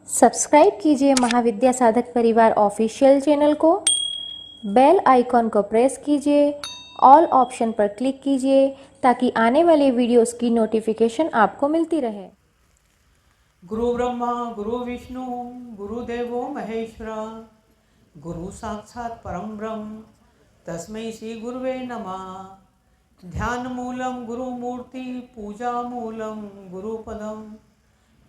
Subscribe कीजिए महाविद्या साधक परिवार ऑफिशियल चैनल को। बेल आइकॉन को प्रेस कीजिए, ऑल ऑप्शन पर क्लिक कीजिए ताकि आने वाले वीडियोस की नोटिफिकेशन आपको मिलती रहे। गुरु ब्रह्मा गुरु विष्णु गुरुदेवो महेश्वरा गुरु साक्षात् परम ब्रह्म तस्मै श्री गुरुवे नमः। ध्यान मूलम गुरु मूर्ति पूजा मूलम गुरुपदम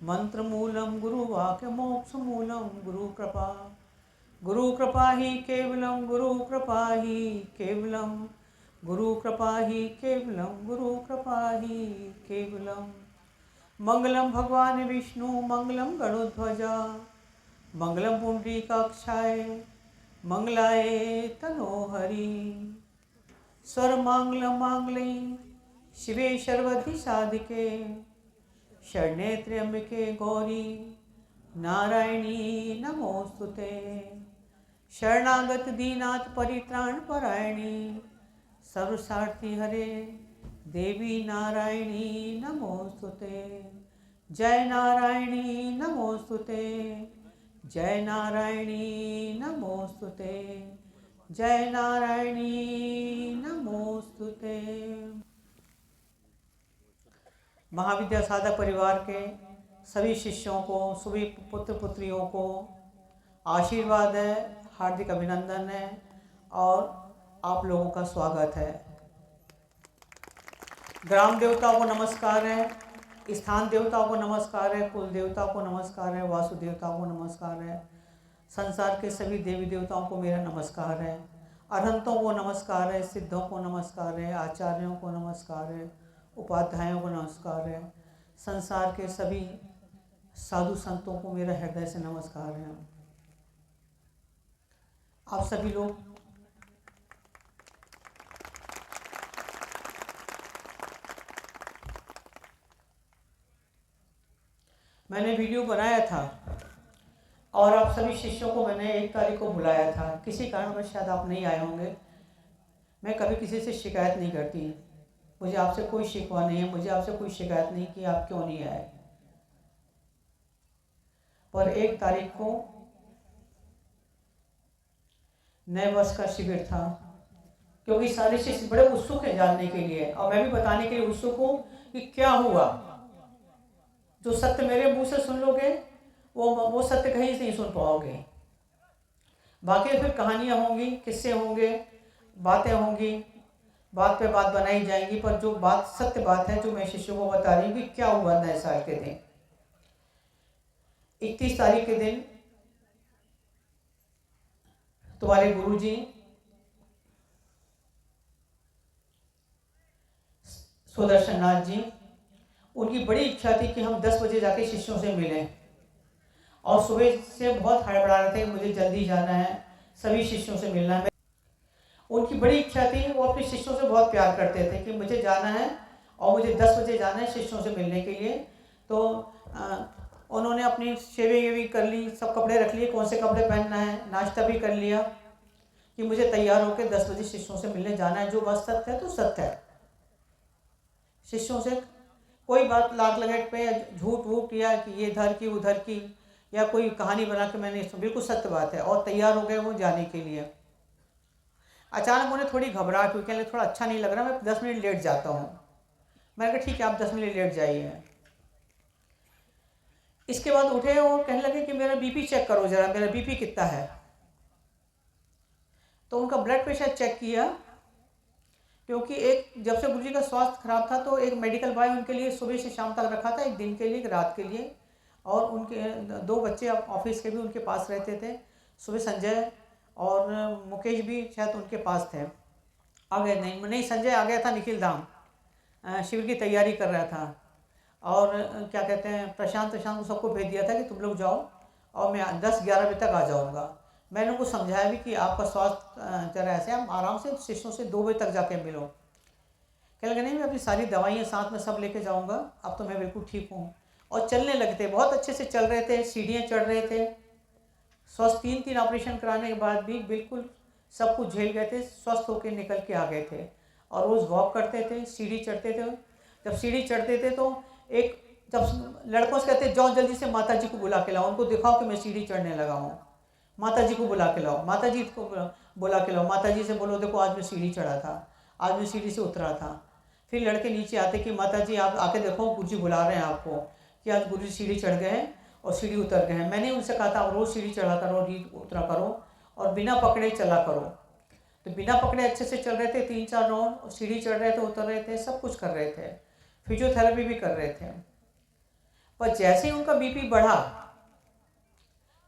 मंत्र मूलम गुरु वाक्य मोक्ष मूलम गुरु कृपा ही केवलम गुरु कृपा ही केवलम गुरु कृपा ही केवलम गुरु कृपा ही केवलम। मंगलम भगवान विष्णु मंगलम गरुध्वजा मंगलम पुंडरीकाक्षाय मंगलाय तनोहरि। सर्वमंगल मांगल्ये शिवे सर्वधि साधिके शरण्ये त्र्यंबके गौरी नारायणी नमोस्तुते। शरणागत दीनाथ परित्राण परायणी सर्वसार्थी हरे देवी नारायणी नमोस्तुते। जय नारायणी नमोस्तुते जय नारायणी नमोस्तुते जय नारायणी नमोस्तुते। महाविद्या साधक परिवार के सभी शिष्यों को, सभी पुत्र पुत्रियों को आशीर्वाद है, हार्दिक अभिनंदन है और आप लोगों का स्वागत है। ग्राम देवताओं को नमस्कार है, स्थान देवताओं को नमस्कार है, कुल देवताओं को नमस्कार है, वासु देवताओं को नमस्कार है, संसार के सभी देवी देवताओं को मेरा नमस्कार है, अरहंतों को नमस्कार है, सिद्धों को नमस्कार है, आचार्यों को नमस्कार है, उपाध्यायों को नमस्कार है, संसार के सभी साधु संतों को मेरा हृदय से नमस्कार है। आप सभी लोग मैंने वीडियो बनाया था और आप सभी शिष्यों को मैंने 1 तारीख को बुलाया था। किसी कारणवश शायद आप नहीं आए होंगे। मैं कभी किसी से शिकायत नहीं करती, मुझे आपसे कोई शिकवा नहीं है, मुझे आपसे कोई शिकायत नहीं कि आप क्यों नहीं आए। पर 1 तारीख को नए वर्ष का शिविर था, क्योंकि सारे शिष्य बड़े उत्सुक हैं जानने के लिए और मैं भी बताने के लिए उत्सुक हूँ कि क्या हुआ। जो सत्य मेरे मुंह से सुन लोगे वो सत्य कहीं से नहीं सुन पाओगे। बाकी फिर कहानियाँ होंगी, किस्से होंगे, बातें होंगी, बात पे बात बनाई जाएंगी, पर जो बात सत्य बात है जो मैं शिष्यों को बता रही हूँ कि क्या हुआ नए साल के दिन। 31 तारीख के दिन तुम्हारे गुरुजी सुदर्शन नाथ जी, उनकी बड़ी इच्छा थी कि हम 10 बजे जाके शिष्यों से मिलें और सुबह से बहुत हड़बड़ा रहे थे, मुझे जल्दी जाना है, सभी शिष्यों से मिलना है। उनकी बड़ी इच्छा थी, वो अपने शिष्यों से बहुत प्यार करते थे कि मुझे जाना है और मुझे 10 बजे जाना है शिष्यों से मिलने के लिए। तो उन्होंने अपनी शेविंग वेविंग कर ली, सब कपड़े रख लिए, कौन से कपड़े पहनना है, नाश्ता भी कर लिया कि मुझे तैयार होकर 10 बजे शिष्यों से मिलने जाना है। जो बात सत्य है तो सत्य है, शिष्यों से कोई बात लाग लपेट पे झूठ वूठ या कि ये इधर की उधर की या कोई कहानी बना के मैंने, बिल्कुल सत्य बात है। और तैयार हो गए वो जाने के लिए। अचानक उन्हें थोड़ी घबराहट हुई, कहने थोड़ा अच्छा नहीं लग रहा, मैं 10 मिनट लेट जाता हूँ। मैंने कहा ठीक है, आप 10 मिनट लेट जाइए। इसके बाद उठे और कहने लगे कि मेरा बीपी चेक करो जरा, मेरा बीपी कितना है। तो उनका ब्लड प्रेशर चेक किया, क्योंकि एक जब से गुरुजी का स्वास्थ्य खराब था तो एक मेडिकल बॉय उनके लिए सुबह से शाम तक रखा था, एक दिन के लिए, एक रात के लिए। और उनके 2 बच्चे ऑफिस के भी उनके पास रहते थे। सुबह संजय और मुकेश भी शायद उनके पास थे। आ गए नहीं, संजय आ गया था निखिल धाम, शिविर की तैयारी कर रहा था। और क्या कहते हैं, प्रशांत को सबको भेज दिया था कि तुम लोग जाओ और मैं 10-11 बजे तक आ जाऊँगा। मैंने उनको समझाया भी कि आपका स्वास्थ्य जरा ऐसे, हम आराम से शिष्यों से 2 बजे तक जाके मिलो। कहने लगे नहीं, मैं अपनी सारी दवाइयाँ साथ में सब लेके जाऊँगा, अब तो मैं बिल्कुल ठीक हूँ। और चलने लगते, बहुत अच्छे से चल रहे थे, सीढ़ियाँ चढ़ रहे थे। स्वस्थ 3 ऑपरेशन कराने के बाद भी बिल्कुल सब कुछ झेल गए थे, स्वस्थ होकर निकल के आ गए थे। और रोज़ वॉक करते थे, सीढ़ी चढ़ते थे। जब सीढ़ी चढ़ते थे तो एक जब लड़कों से कहते जाओ जल्दी से माता जी को बुला के लाओ, उनको दिखाओ कि मैं सीढ़ी चढ़ने लगा हूँ, माता जी को बुला के लाओ, माता जी को बुला के लाओ, माता जी से बोलो देखो आज मैं सीढ़ी चढ़ा था, आज मैं सीढ़ी से उतरा था। फिर लड़के नीचे आते कि माता जी आप आके देखो गुरुजी बुला रहे हैं आपको कि आज गुरुजी सीढ़ी चढ़ गए हैं और सीढ़ी उतर गए हैं। मैंने उनसे कहा था आप रोज़ सीढ़ी चढ़ा करो, उतरा करो और बिना पकड़े चला करो। तो बिना पकड़े अच्छे से चल रहे थे, 3-4 राउंड, और सीढ़ी चढ़ रहे थे, उतर रहे थे, सब कुछ कर रहे थे, फिजियोथेरेपी भी कर रहे थे। पर जैसे ही उनका बीपी बढ़ा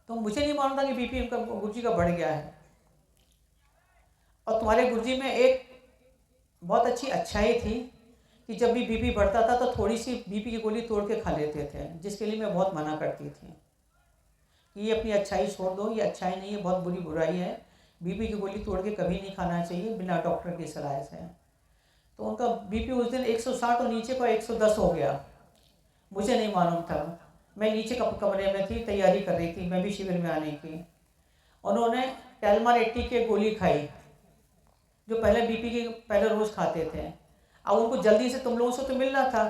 तो मुझे नहीं मालूम था कि बीपी उनका गुरुजी का बढ़ गया है। और तुम्हारे गुरुजी में एक बहुत अच्छी अच्छाई थी कि जब भी बीपी बढ़ता था तो थोड़ी सी बीपी की गोली तोड़ के खा लेते थे, जिसके लिए मैं बहुत मना करती थी कि ये अपनी अच्छाई छोड़ दो, ये अच्छाई नहीं है, बहुत बुरी बुराई है, बीपी की गोली तोड़ के कभी नहीं खाना चाहिए बिना डॉक्टर की सलाह से। तो उनका बीपी उस दिन 160 और नीचे का 110 हो गया। मुझे नहीं मालूम था, मैं नीचे कमरे में थी, तैयारी कर रही थी मैं भी शिविर में आने की। उन्होंने टेलमार 80 की गोली खाई जो पहले बीपी की पहले रोज़ खाते थे। अब उनको जल्दी से तुम लोगों से तो मिलना था,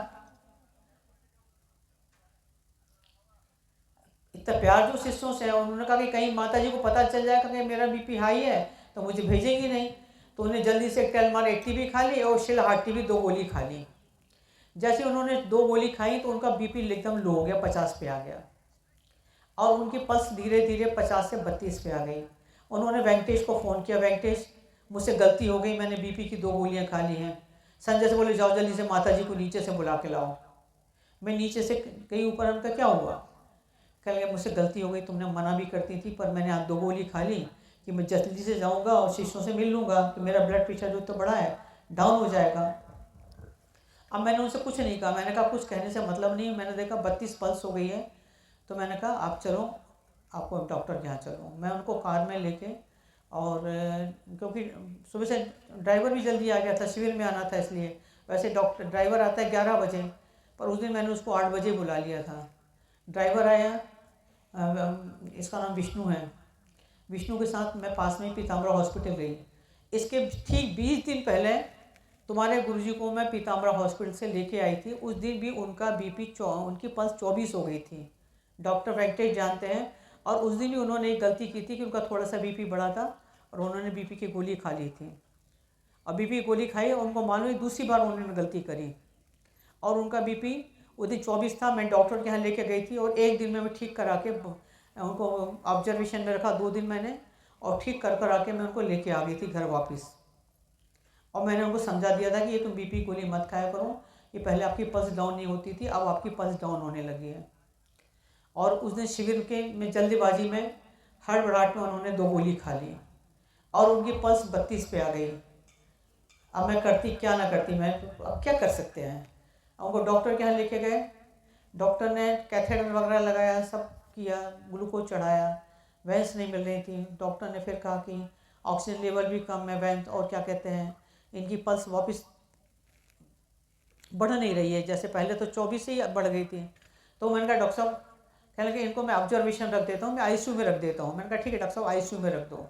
इतना प्यार जो शिष्यों से है। उन्होंने कहा कि कहीं माता जी को पता चल जाएगा कि मेरा बीपी हाई है तो मुझे भेजेंगी नहीं, तो उन्हें जल्दी से टेलमार 80 भी खा ली और शिलहाटी भी 2 गोली खा ली। जैसे उन्होंने 2 गोली खाई तो उनका बीपी एकदम लो हो गया, 50 पे आ गया और उनकी पल्स धीरे धीरे 50 से 32 पे आ गई। उन्होंने वेंकटेश को फ़ोन किया, वेंकटेश मुझसे गलती हो गई, मैंने बीपी की 2 गोलियां खा ली हैं। संजय से बोले जाओ जल्दी से माता जी को नीचे से बुला के लाओ। मैं नीचे से गई ऊपर, उनका क्या हुआ, कह लगे मुझसे गलती हो गई, तुमने मना भी करती थी पर मैंने आज 2 गोली खा ली कि मैं जल्दी से जाऊँगा और शिष्यों से मिल लूँगा कि मेरा ब्लड प्रेशर जो तो बढ़ा है डाउन हो जाएगा। अब मैंने उनसे कुछ नहीं कहा, मैंने कहा कुछ कहने से मतलब नहीं, मैंने देखा 32 पल्स हो गई है, तो मैंने कहा आप चलो, आपको डॉक्टर के यहाँ चलो। मैं उनको कार में लेके और क्योंकि सुबह से ड्राइवर भी जल्दी आ गया था, शिविर में आना था इसलिए, वैसे डॉक्टर ड्राइवर आता है 11 बजे पर उस दिन मैंने उसको 8 बजे बुला लिया था। ड्राइवर आया, इसका नाम विष्णु है, विष्णु के साथ मैं पास में पीताम्बरा हॉस्पिटल गई। इसके ठीक 20 दिन पहले तुम्हारे गुरुजी को मैं पीताम्बरा हॉस्पिटल से लेके आई थी। उस दिन भी उनका बीपी उनकी पल्स 24 हो गई थी, डॉक्टर वेंकटेश जानते हैं। और उस दिन भी उन्होंने एक गलती की थी कि उनका थोड़ा सा बीपी बढ़ा था और उन्होंने बीपी की गोली खा ली थी। और बीपी की गोली खाई और उनको मालूम है दूसरी बार उन्होंने गलती करी और उनका बीपी उस दिन 24 था। मैं डॉक्टर के यहाँ लेके गई थी और एक दिन में मैं ठीक करा के उनको ऑब्जर्वेशन में रखा, 2 दिन मैंने, और ठीक कर आके मैं उनको लेके आ गई थी घर वापस। और मैंने उनको समझा दिया था कि ये तुम बीपी गोली मत खाया करो, ये पहले आपकी पल्स डाउन नहीं होती थी, अब आपकी पल्स डाउन होने लगी है। और उस दिन शिविर के में जल्दबाजी में हड़बड़ाहट में उन्होंने 2 गोली खा ली और उनकी पल्स 32 पे आ गई। अब मैं करती क्या ना करती, मैं अब क्या कर सकते हैं। उनको डॉक्टर के यहाँ लेके गए, डॉक्टर ने कैथेटर वगैरह लगाया, सब किया, ग्लूकोज चढ़ाया, वैंस नहीं मिल रही थी। डॉक्टर ने फिर कहा कि ऑक्सीजन लेवल भी कम है, वैंस और क्या कहते हैं, इनकी पल्स वापस बढ़ नहीं रही है, जैसे पहले तो 24 से ही बढ़ गई थी। तो मैंने कहा डॉक्टर साहब, कहने लगे इनको मैं ऑब्जर्वेशन रख देता हूँ, मैं आईसीयू में रख देता हूँ। मैंने कहा ठीक है डॉक्टर साहब आईसीयू में रख दो।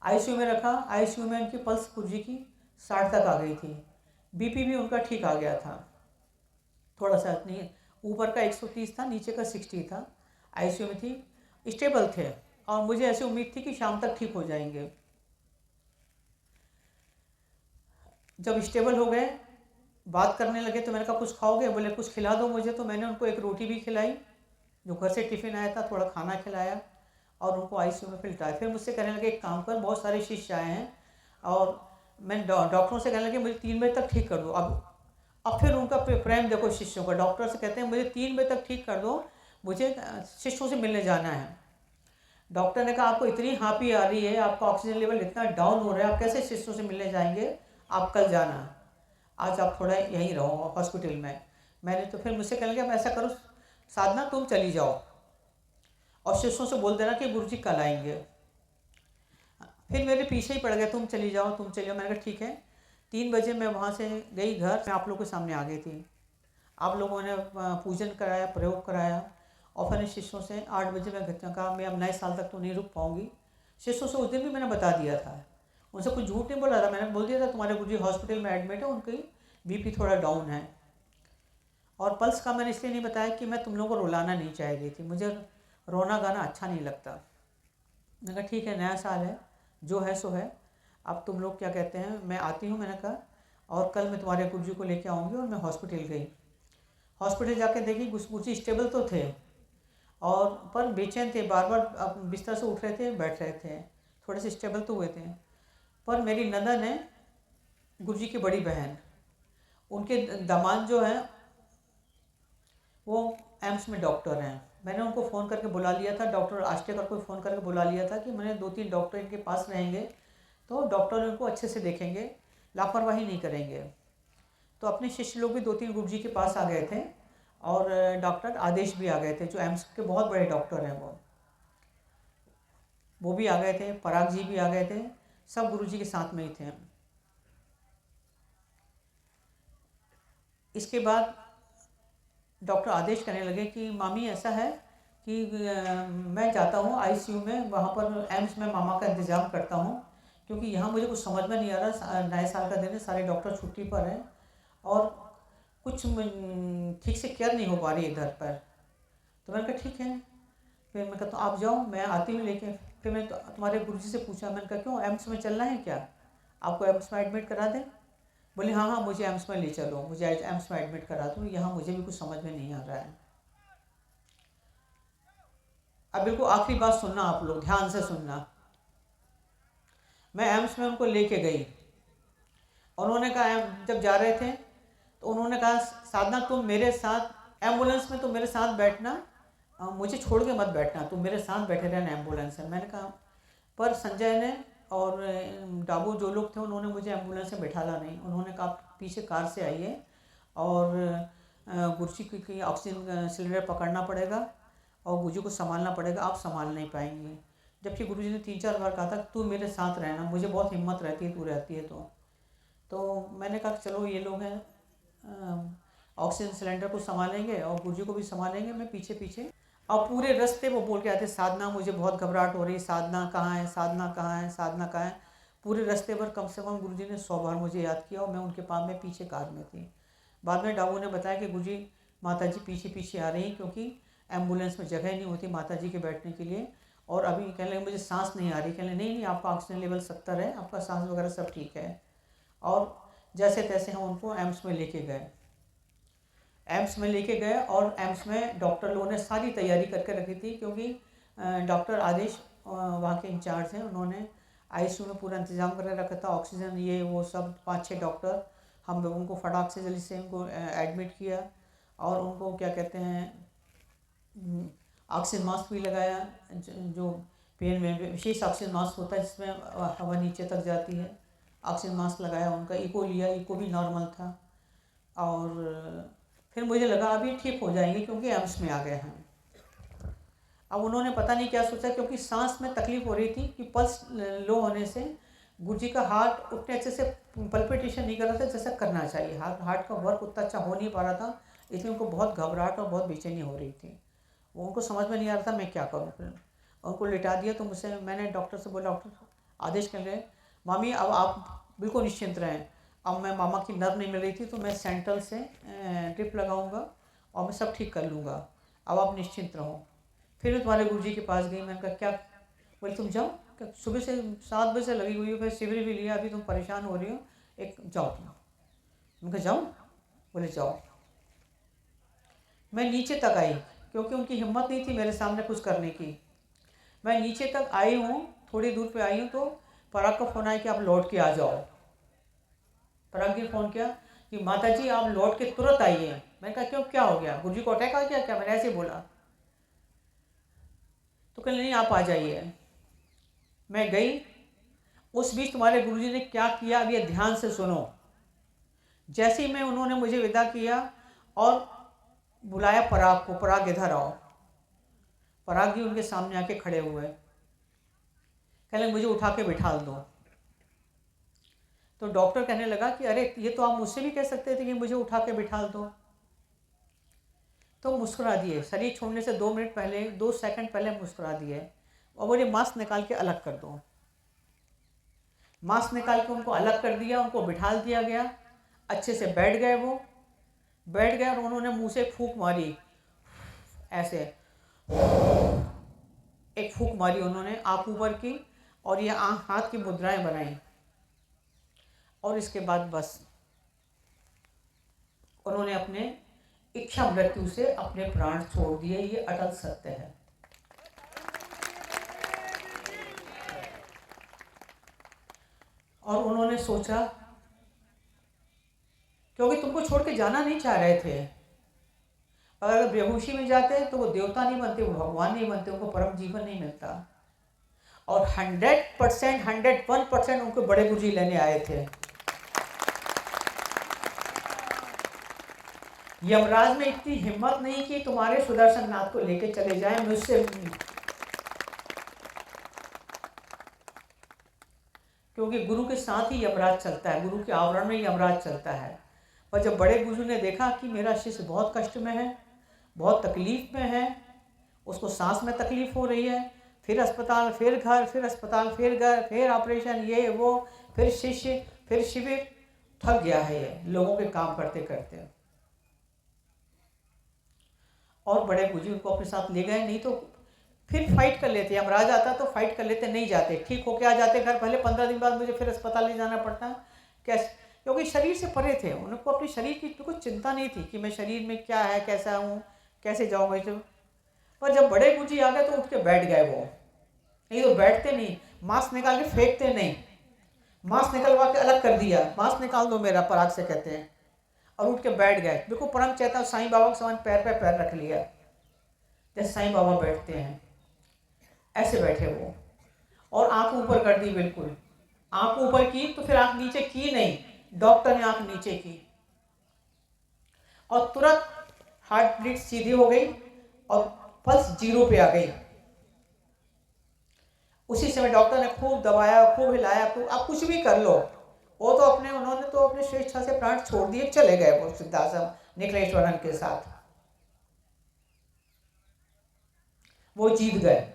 आईसीयू में रखा, आईसीयू में इनकी पल्स गुरुजी की 60 तक आ गई थी, बीपी भी उनका ठीक आ गया था, थोड़ा सा नहीं, ऊपर का 130 था, नीचे का 60 था। आईसीयू में थी, स्टेबल थे और मुझे ऐसी उम्मीद थी कि शाम तक ठीक हो जाएंगे। जब स्टेबल हो गए, बात करने लगे तो मैंने कहा कुछ खाओगे, बोले कुछ खिला दो मुझे। तो मैंने उनको एक रोटी भी खिलाई, जो घर से टिफ़िन आया था, थोड़ा खाना खिलाया और उनको आईसीयू में फिल्टाया। फिर मुझसे कहने लगे एक काम कर, बहुत सारे शिष्य आए हैं और मैं डॉक्टरों से कहने लगे मुझे 3 बजे तक ठीक कर दो। अब फिर उनका प्रेम देखो शिष्यों का, डॉक्टर से कहते हैं मुझे 3 बजे तक ठीक कर दो, मुझे शिष्यों से मिलने जाना है। डॉक्टर ने कहा आपको इतनी हाँपी आ रही है, आपका ऑक्सीजन लेवल इतना डाउन हो रहा है, आप कैसे शिष्यों से मिलने जाएंगे, आप कल जाना, आज आप थोड़ा यहीं रहो हॉस्पिटल में। मैंने तो फिर मुझसे कहने लगा मैं ऐसा करो साधना तुम चली जाओ और शिष्यों से बोल देना कि गुरुजी कल आएंगे। फिर मेरे पीछे ही पड़ गया, तुम चली जाओ तुम चली जाओ। मैंने कहा ठीक है। 3 बजे मैं वहाँ से गई घर, मैं आप लोगों के सामने आ गई थी। आप लोगों ने पूजन कराया, प्रयोग कराया और फिर शिष्यों से 8 बजे मैं घर कहा मैं अब नए साल तक तो नहीं रुक पाऊँगी। शिष्यों से उस दिन भी मैंने बता दिया था, उनसे कुछ झूठ नहीं बोला था, मैंने बोल दिया था तुम्हारे गुरुजी हॉस्पिटल में एडमिट है, उनकी बीपी थोड़ा डाउन है। और पल्स का मैंने इसलिए नहीं बताया कि मैं तुम लोगों को रुलाना नहीं चाह रही थी, मुझे रोना गाना अच्छा नहीं लगता। मैंने कहा ठीक है, नया साल है, जो है सो है, अब तुम लोग क्या कहते हैं, मैं आती हूँ, मैंने कहा, और कल मैं तुम्हारे गुरुजी को लेके आऊँगी। और मैं हॉस्पिटल गई। हॉस्पिटल जाके देखी गुरुजी स्टेबल तो थे और पर बेचैन थे, बार बार अब बिस्तर से उठ रहे थे, बैठ रहे थे, थोड़े से स्टेबल तो हुए थे। पर मेरी नंदन है, गुरुजी की बड़ी बहन, उनके दामाद जो हैं वो एम्स में डॉक्टर हैं। मैंने उनको फ़ोन करके बुला लिया था, डॉक्टर आष्टेकर को फ़ोन करके बुला लिया था कि मैंने 2-3 डॉक्टर इनके पास रहेंगे, तो डॉक्टर इनको अच्छे से देखेंगे, लापरवाही नहीं करेंगे। तो अपने शिष्य लोग भी 2-3 गुरुजी के पास आ गए थे और डॉक्टर आदेश भी आ गए थे, जो एम्स के बहुत बड़े डॉक्टर हैं वो भी आ गए थे, पराग जी भी आ गए थे, सब गुरुजी के साथ में ही थे। इसके बाद डॉक्टर आदेश करने लगे कि मामी ऐसा है कि मैं जाता हूँ आईसीयू में, वहाँ पर एम्स में मामा का इंतज़ाम करता हूँ, क्योंकि यहाँ मुझे कुछ समझ में नहीं आ रहा, नए साल का दिन है, सारे डॉक्टर छुट्टी पर हैं और कुछ ठीक से केयर नहीं हो पा रही इधर पर। तो मैंने कहा ठीक है, फिर मैं कहता हूँ आप जाओ, मैं आती हूँ लेके। फिर मैं तुम्हारे गुरुजी से पूछा, मैंने कहा क्यों, एम्स में चलना है क्या, आपको एम्स में एडमिट करा दें? बोले हाँ हाँ, मुझे एम्स में ले चलो, मुझे एम्स में एडमिट करा दो, यहाँ मुझे भी कुछ समझ में नहीं आ रहा है। अब बिल्कुल आखिरी बात सुनना, आप लोग ध्यान से सुनना। मैं एम्स में उनको लेके गई, उन्होंने कहा, जब जा रहे थे तो उन्होंने कहा साधना तुम मेरे साथ एम्बुलेंस में, तुम मेरे साथ बैठना, मुझे छोड़ के मत बैठना, तुम मेरे साथ बैठे रहना एम्बुलेंस में। मैंने कहा, पर संजय ने और डाबू जो लोग थे उन्होंने मुझे एम्बुलेंस में बैठाला नहीं, उन्होंने कहा पीछे कार से आइए और गुरुजी की ऑक्सीजन सिलेंडर पकड़ना पड़ेगा और गुरुजी को संभालना पड़ेगा, आप संभाल नहीं पाएंगे। जबकि गुरुजी ने 3-4 बार कहा था तू मेरे साथ रहना, मुझे बहुत हिम्मत रहती है तू रहती है तो मैंने कहा चलो ये लोग हैं ऑक्सीजन सिलेंडर को संभालेंगे और गुरुजी को भी संभालेंगे, मैं पीछे पीछे। और पूरे रास्ते वो बोल के आते, साधना मुझे बहुत घबराहट हो रही, साधना कहाँ है, साधना कहाँ है, साधना कहाँ है। पूरे रास्ते पर कम से कम गुरुजी ने 100 बार मुझे याद किया और मैं उनके पास में पीछे कार में थी। बाद में डाबू ने बताया कि गुरुजी माता जी पीछे पीछे आ रही क्योंकि एम्बुलेंस में जगह नहीं होती माता जी के बैठने के लिए, और अभी कहने लगे मुझे सांस नहीं आ रही, कहने नहीं नहीं आपका ऑक्सीजन लेवल 70 है, आपका सांस वगैरह सब ठीक है। और जैसे तैसे हम उनको एम्स में लेके गए। एम्स में लेके गए और एम्स में डॉक्टर लोगों ने सारी तैयारी करके रखी थी, क्योंकि डॉक्टर आदेश वहाँ के इंचार्ज हैं, उन्होंने आईसीयू में पूरा इंतज़ाम करके रखा था, ऑक्सीजन ये वो सब 5-6 डॉक्टर, हम लोगों को फटाक से जल्दी से उनको एडमिट किया और उनको क्या कहते हैं ऑक्सीजन मास्क भी लगाया, जो पेन में विशेष ऑक्सीजन मास्क होता है जिसमें हवा नीचे तक जाती है, ऑक्सीजन मास्क लगाया, उनका इको लिया, इको भी नॉर्मल था। और फिर मुझे लगा अभी ठीक हो जाएंगे क्योंकि एम्स में आ गए हैं। अब उन्होंने पता नहीं क्या सोचा, क्योंकि सांस में तकलीफ हो रही थी कि पल्स लो होने से गुरुजी का हार्ट उतने अच्छे से पल्पिटेशन नहीं कर रहा था जैसा करना चाहिए, हार्ट का वर्क उतना अच्छा हो नहीं पा रहा था, इसलिए उनको बहुत घबराहट और बहुत बेचैनी हो रही थी। वो उनको समझ में नहीं आ रहा था मैं क्या करूँ। फिर उनको लिटा दिया तो मुझसे मैंने डॉक्टर से बोला, डॉक्टर आदेश कर रहे मामी अब आप बिल्कुल निश्चिंत रहें, अब मैं मामा की नर्व नहीं मिल रही थी तो मैं सेंट्रल से ड्रिप लगाऊंगा और मैं सब ठीक कर लूँगा, अब आप निश्चिंत रहो। फिर मैं तुम्हारे गुरुजी के पास गई, मैंने कहा क्या, बोले तुम जाओ, सुबह से 7 बजे से लगी हुई हो, फिर शिविर भी लिया, अभी तुम परेशान हो रही हो, एक जाओ तुम। मैं कहा जाओ, बोले जाओ। मैं नीचे तक आई क्योंकि उनकी हिम्मत नहीं थी मेरे सामने कुछ करने की। मैं नीचे तक आई हूँ, थोड़ी दूर पे आई हूँ तो पराग का फ़ोन आया कि आप लौट के आ जाओ। पराग ने फ़ोन किया कि माता जी आप लौट के तुरंत आइए। मैंने कहा क्यों, क्या हो गया, गुरुजी को अटैक आ गया क्या, मैंने ऐसे बोला। तो कहने नहीं आप आ जाइए। मैं गई, उस बीच तुम्हारे गुरुजी ने क्या किया अब ये ध्यान से सुनो। जैसे ही मैं उन्होंने मुझे विदा किया और बुलाया पराग को, पराग इधर आओ। पराग जी उनके सामने आके खड़े हुए, कहने मुझे उठा के बिठा दो। तो डॉक्टर कहने लगा कि अरे ये तो आप मुझसे भी कह सकते थे कि मुझे उठा के बिठा दो। तो मुस्कुरा दिए, शरीर छोड़ने से 2 मिनट पहले, 2 सेकंड पहले मुस्कुरा दिए और बोले मास्क निकाल के अलग कर दो। मास्क निकाल के उनको अलग कर दिया, उनको बिठा दिया गया, अच्छे से बैठ गए वो। बैठ गए और उन्होंने मुंह से फूंक मारी, ऐसे एक फूंक मारी उन्होंने, आँख ऊपर की और ये हाथ की मुद्राएं बनाई, और इसके बाद बस उन्होंने अपने इच्छा मृत्यु से अपने प्राण छोड़ दिए। ये अटल सत्य है। और उन्होंने सोचा, क्योंकि तुमको छोड़ के जाना नहीं चाह रहे थे, अगर बेहोशी में जाते तो वो देवता नहीं बनते, वो भगवान नहीं बनते, उनको परम जीवन नहीं मिलता। और 100%, 101% उनको बड़े गुरुजी लेने आए थे। यमराज में इतनी हिम्मत नहीं कि तुम्हारे सुदर्शन नाथ को लेके चले जाएं मुझसे, क्योंकि गुरु के साथ ही यमराज चलता है, गुरु के आवरण में यमराज चलता है। पर जब बड़े गुरु ने देखा कि मेरा शिष्य बहुत कष्ट में है, बहुत तकलीफ में है, उसको सांस में तकलीफ हो रही है, फिर अस्पताल, फिर घर, फिर अस्पताल, फिर घर, फिर ऑपरेशन, ये वो, फिर शिष्य, फिर शिविर, थक गया है ये लोगों के काम करते करते। और बड़े गुरुजी उनको अपने साथ ले गए, नहीं तो फिर फाइट कर लेते, यमराज आता तो फाइट कर लेते, नहीं जाते, ठीक होके आ जाते घर, भले 15 दिन बाद मुझे फिर अस्पताल ले जाना पड़ता। कैसे? क्योंकि शरीर से परे थे, उनको अपने शरीर की कुछ चिंता नहीं थी कि मैं शरीर में क्या है, कैसा हूँ, कैसे जाऊँगा। जो पर जब बड़े गुरुजी आ गए तो उठ के बैठ गए वो, नहीं तो बैठते नहीं, मास्क निकाल के फेंकते नहीं, मास्क निकलवा के अलग कर दिया, मास्क निकाल दो मेरा, पराग से कहते हैं, और उठ के बैठ गए। बिल्कुल परम चेतन साईं बाबा के समान पैर पे पैर रख लिया, जैसे साईं बाबा बैठते हैं ऐसे बैठे वो, और आंख ऊपर कर दी, बिल्कुल आंख ऊपर की तो फिर आंख नीचे की नहीं, डॉक्टर ने आंख नीचे की, और तुरंत हार्ट बीट सीधी हो गई और पल्स 0 पे आ गई। उसी समय डॉक्टर ने खूब दबाया, खूब हिलाया, खूब आप कुछ भी कर लो, वो तो उन्होंने तो अपने स्वेच्छा से प्राण छोड़ दिए, चले गए वो सिद्धाश्रम निखिलेश्वरन के साथ, वो जीत गए।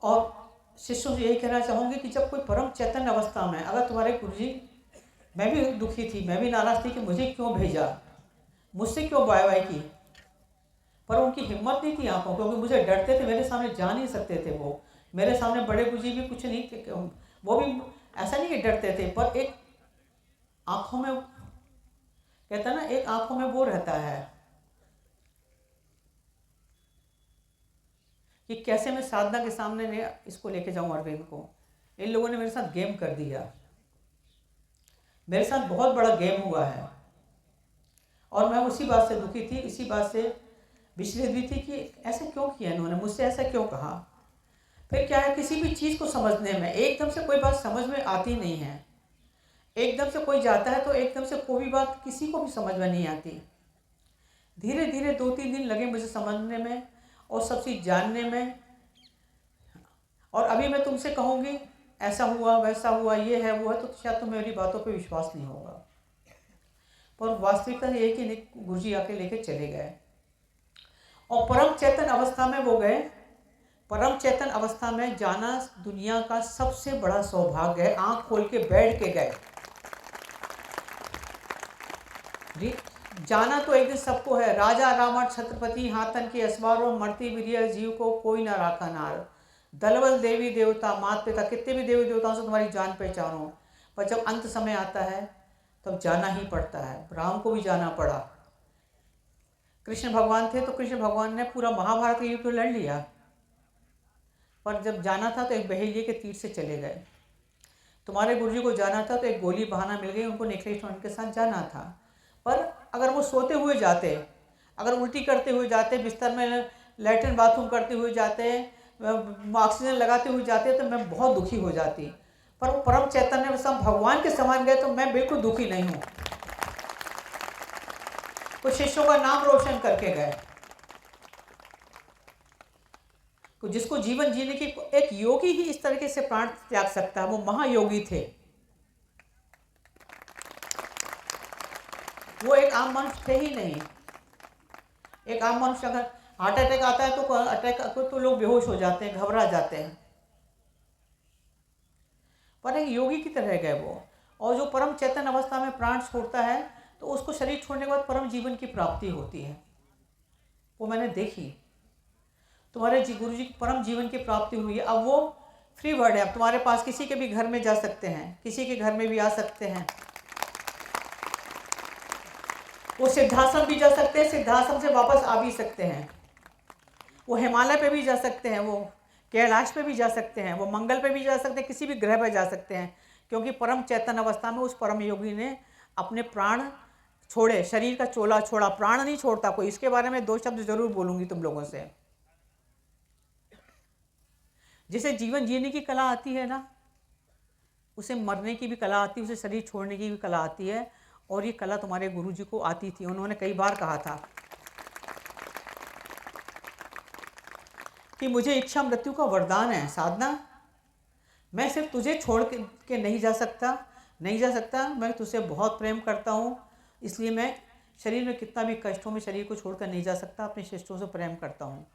और शिष्यों से यही कहना चाहूँगी कि जब कोई परम चैतन्य अवस्था में, अगर तुम्हारे गुरुजी, मैं भी दुखी थी, मैं भी नाराज थी कि मुझे क्यों भेजा, मुझसे क्यों बाय बाय की, पर उनकी हिम्मत नहीं थी आंखों, क्योंकि मुझे डरते थे, मेरे सामने जा नहीं सकते थे वो, मेरे सामने बड़े गुरुजी भी कुछ नहीं, वो भी ऐसा नहीं कि डरते थे, पर एक आंखों में, कहता ना, एक आंखों में वो रहता है कि कैसे मैं साधना के सामने ने इसको लेके जाऊं अरविंद को। इन लोगों ने मेरे साथ गेम कर दिया, मेरे साथ बहुत बड़ा गेम हुआ है, और मैं उसी बात से दुखी थी, इसी बात से विचलित भी थी कि ऐसा क्यों किया इन्होंने, मुझसे ऐसा क्यों कहा। फिर क्या है, किसी भी चीज़ को समझने में एकदम से कोई बात समझ में आती नहीं है, एकदम से कोई जाता है तो एकदम से कोई भी बात किसी को भी समझ में नहीं आती। धीरे धीरे 2-3 दिन लगे मुझे समझने में और सब चीज़ जानने में। और अभी मैं तुमसे कहूँगी ऐसा हुआ, वैसा हुआ, ये है, वो है, तो शायद तुम्हें मेरी बातों पे विश्वास नहीं होगा, पर वास्तविकता ये है कि गुरुजी आके लेके चले गए और परम चेतन अवस्था में वो गए। परम चेतन अवस्था में जाना दुनिया का सबसे बड़ा सौभाग्य है। आंख खोल के बैठ के गए, जाना तो एक दिन सबको है। राजा रावण छत्रपति हाथन के असवारों मरती वीर्य जीव को कोई ना राखा नार। दलबल देवी देवता मात पिता, कितने भी देवी देवताओं से तुम्हारी जान पहचानो, पर जब अंत समय आता है तब जाना ही पड़ता है। राम को भी जाना पड़ा। कृष्ण भगवान थे तो कृष्ण भगवान ने पूरा महाभारत का युद्ध लड़ लिया, पर जब जाना था तो एक बहेलिए के तीर से चले गए। तुम्हारे गुरुजी को जाना था तो एक गोली बहाना मिल गई, उनको निखिलेश्वरन के साथ जाना था। पर अगर वो सोते हुए जाते, अगर उल्टी करते हुए जाते, बिस्तर में लैट्रिन बाथरूम करते हुए जाते, ऑक्सीजन लगाते हुए जाते, तो मैं बहुत दुखी हो जाती। पर वो परम चैतन्य सब भगवान के समान गए तो मैं बिल्कुल दुखी नहीं हूँ। कुछ शिष्यों का नाम रोशन करके गए, जिसको जीवन जीने की एक योगी ही इस तरीके से प्राण त्याग सकता है, वो महायोगी थे। वो एक आम मनुष्य थे ही नहीं। एक आम मनुष्य अगर हार्ट अटैक आता है तो अटैक तो लोग बेहोश हो जाते हैं, घबरा जाते हैं, पर एक योगी की तरह रह गए वो। और जो परम चेतन अवस्था में प्राण छोड़ता है तो उसको शरीर छोड़ने के बाद परम जीवन की प्राप्ति होती है। वो मैंने देखी, तुम्हारे गुरु जी की परम जीवन की प्राप्ति हुई है। अब वो फ्री वर्ड है, अब तुम्हारे पास किसी के भी घर में जा सकते हैं, किसी के घर में भी आ सकते हैं। वो सिद्धाश्रम भी जा सकते हैं, सिद्धाश्रम से वापस आ भी सकते हैं। वो हिमालय पे भी जा सकते हैं, वो कैलाश पे भी जा सकते हैं, वो मंगल पे भी जा सकते हैं, किसी भी ग्रह पे जा सकते हैं, क्योंकि परम चैतन अवस्था में उस परम योगी ने अपने प्राण छोड़े, शरीर का चोला छोड़ा। प्राण नहीं छोड़ता कोई। इसके बारे में 2 शब्द जरूर बोलूंगी तुम लोगों से। जिसे जीवन जीने की कला आती है ना, उसे मरने की भी कला आती है, उसे शरीर छोड़ने की भी कला आती है। और ये कला तुम्हारे गुरु जी को आती थी। उन्होंने कई बार कहा था कि मुझे इच्छा मृत्यु का वरदान है साधना, मैं सिर्फ तुझे छोड़ के नहीं जा सकता, मैं तुझसे बहुत प्रेम करता हूँ, इसलिए मैं शरीर में कितना भी कष्ट हो, मैं शरीर को छोड़कर नहीं जा सकता, अपने शिष्यों से प्रेम करता हूँ।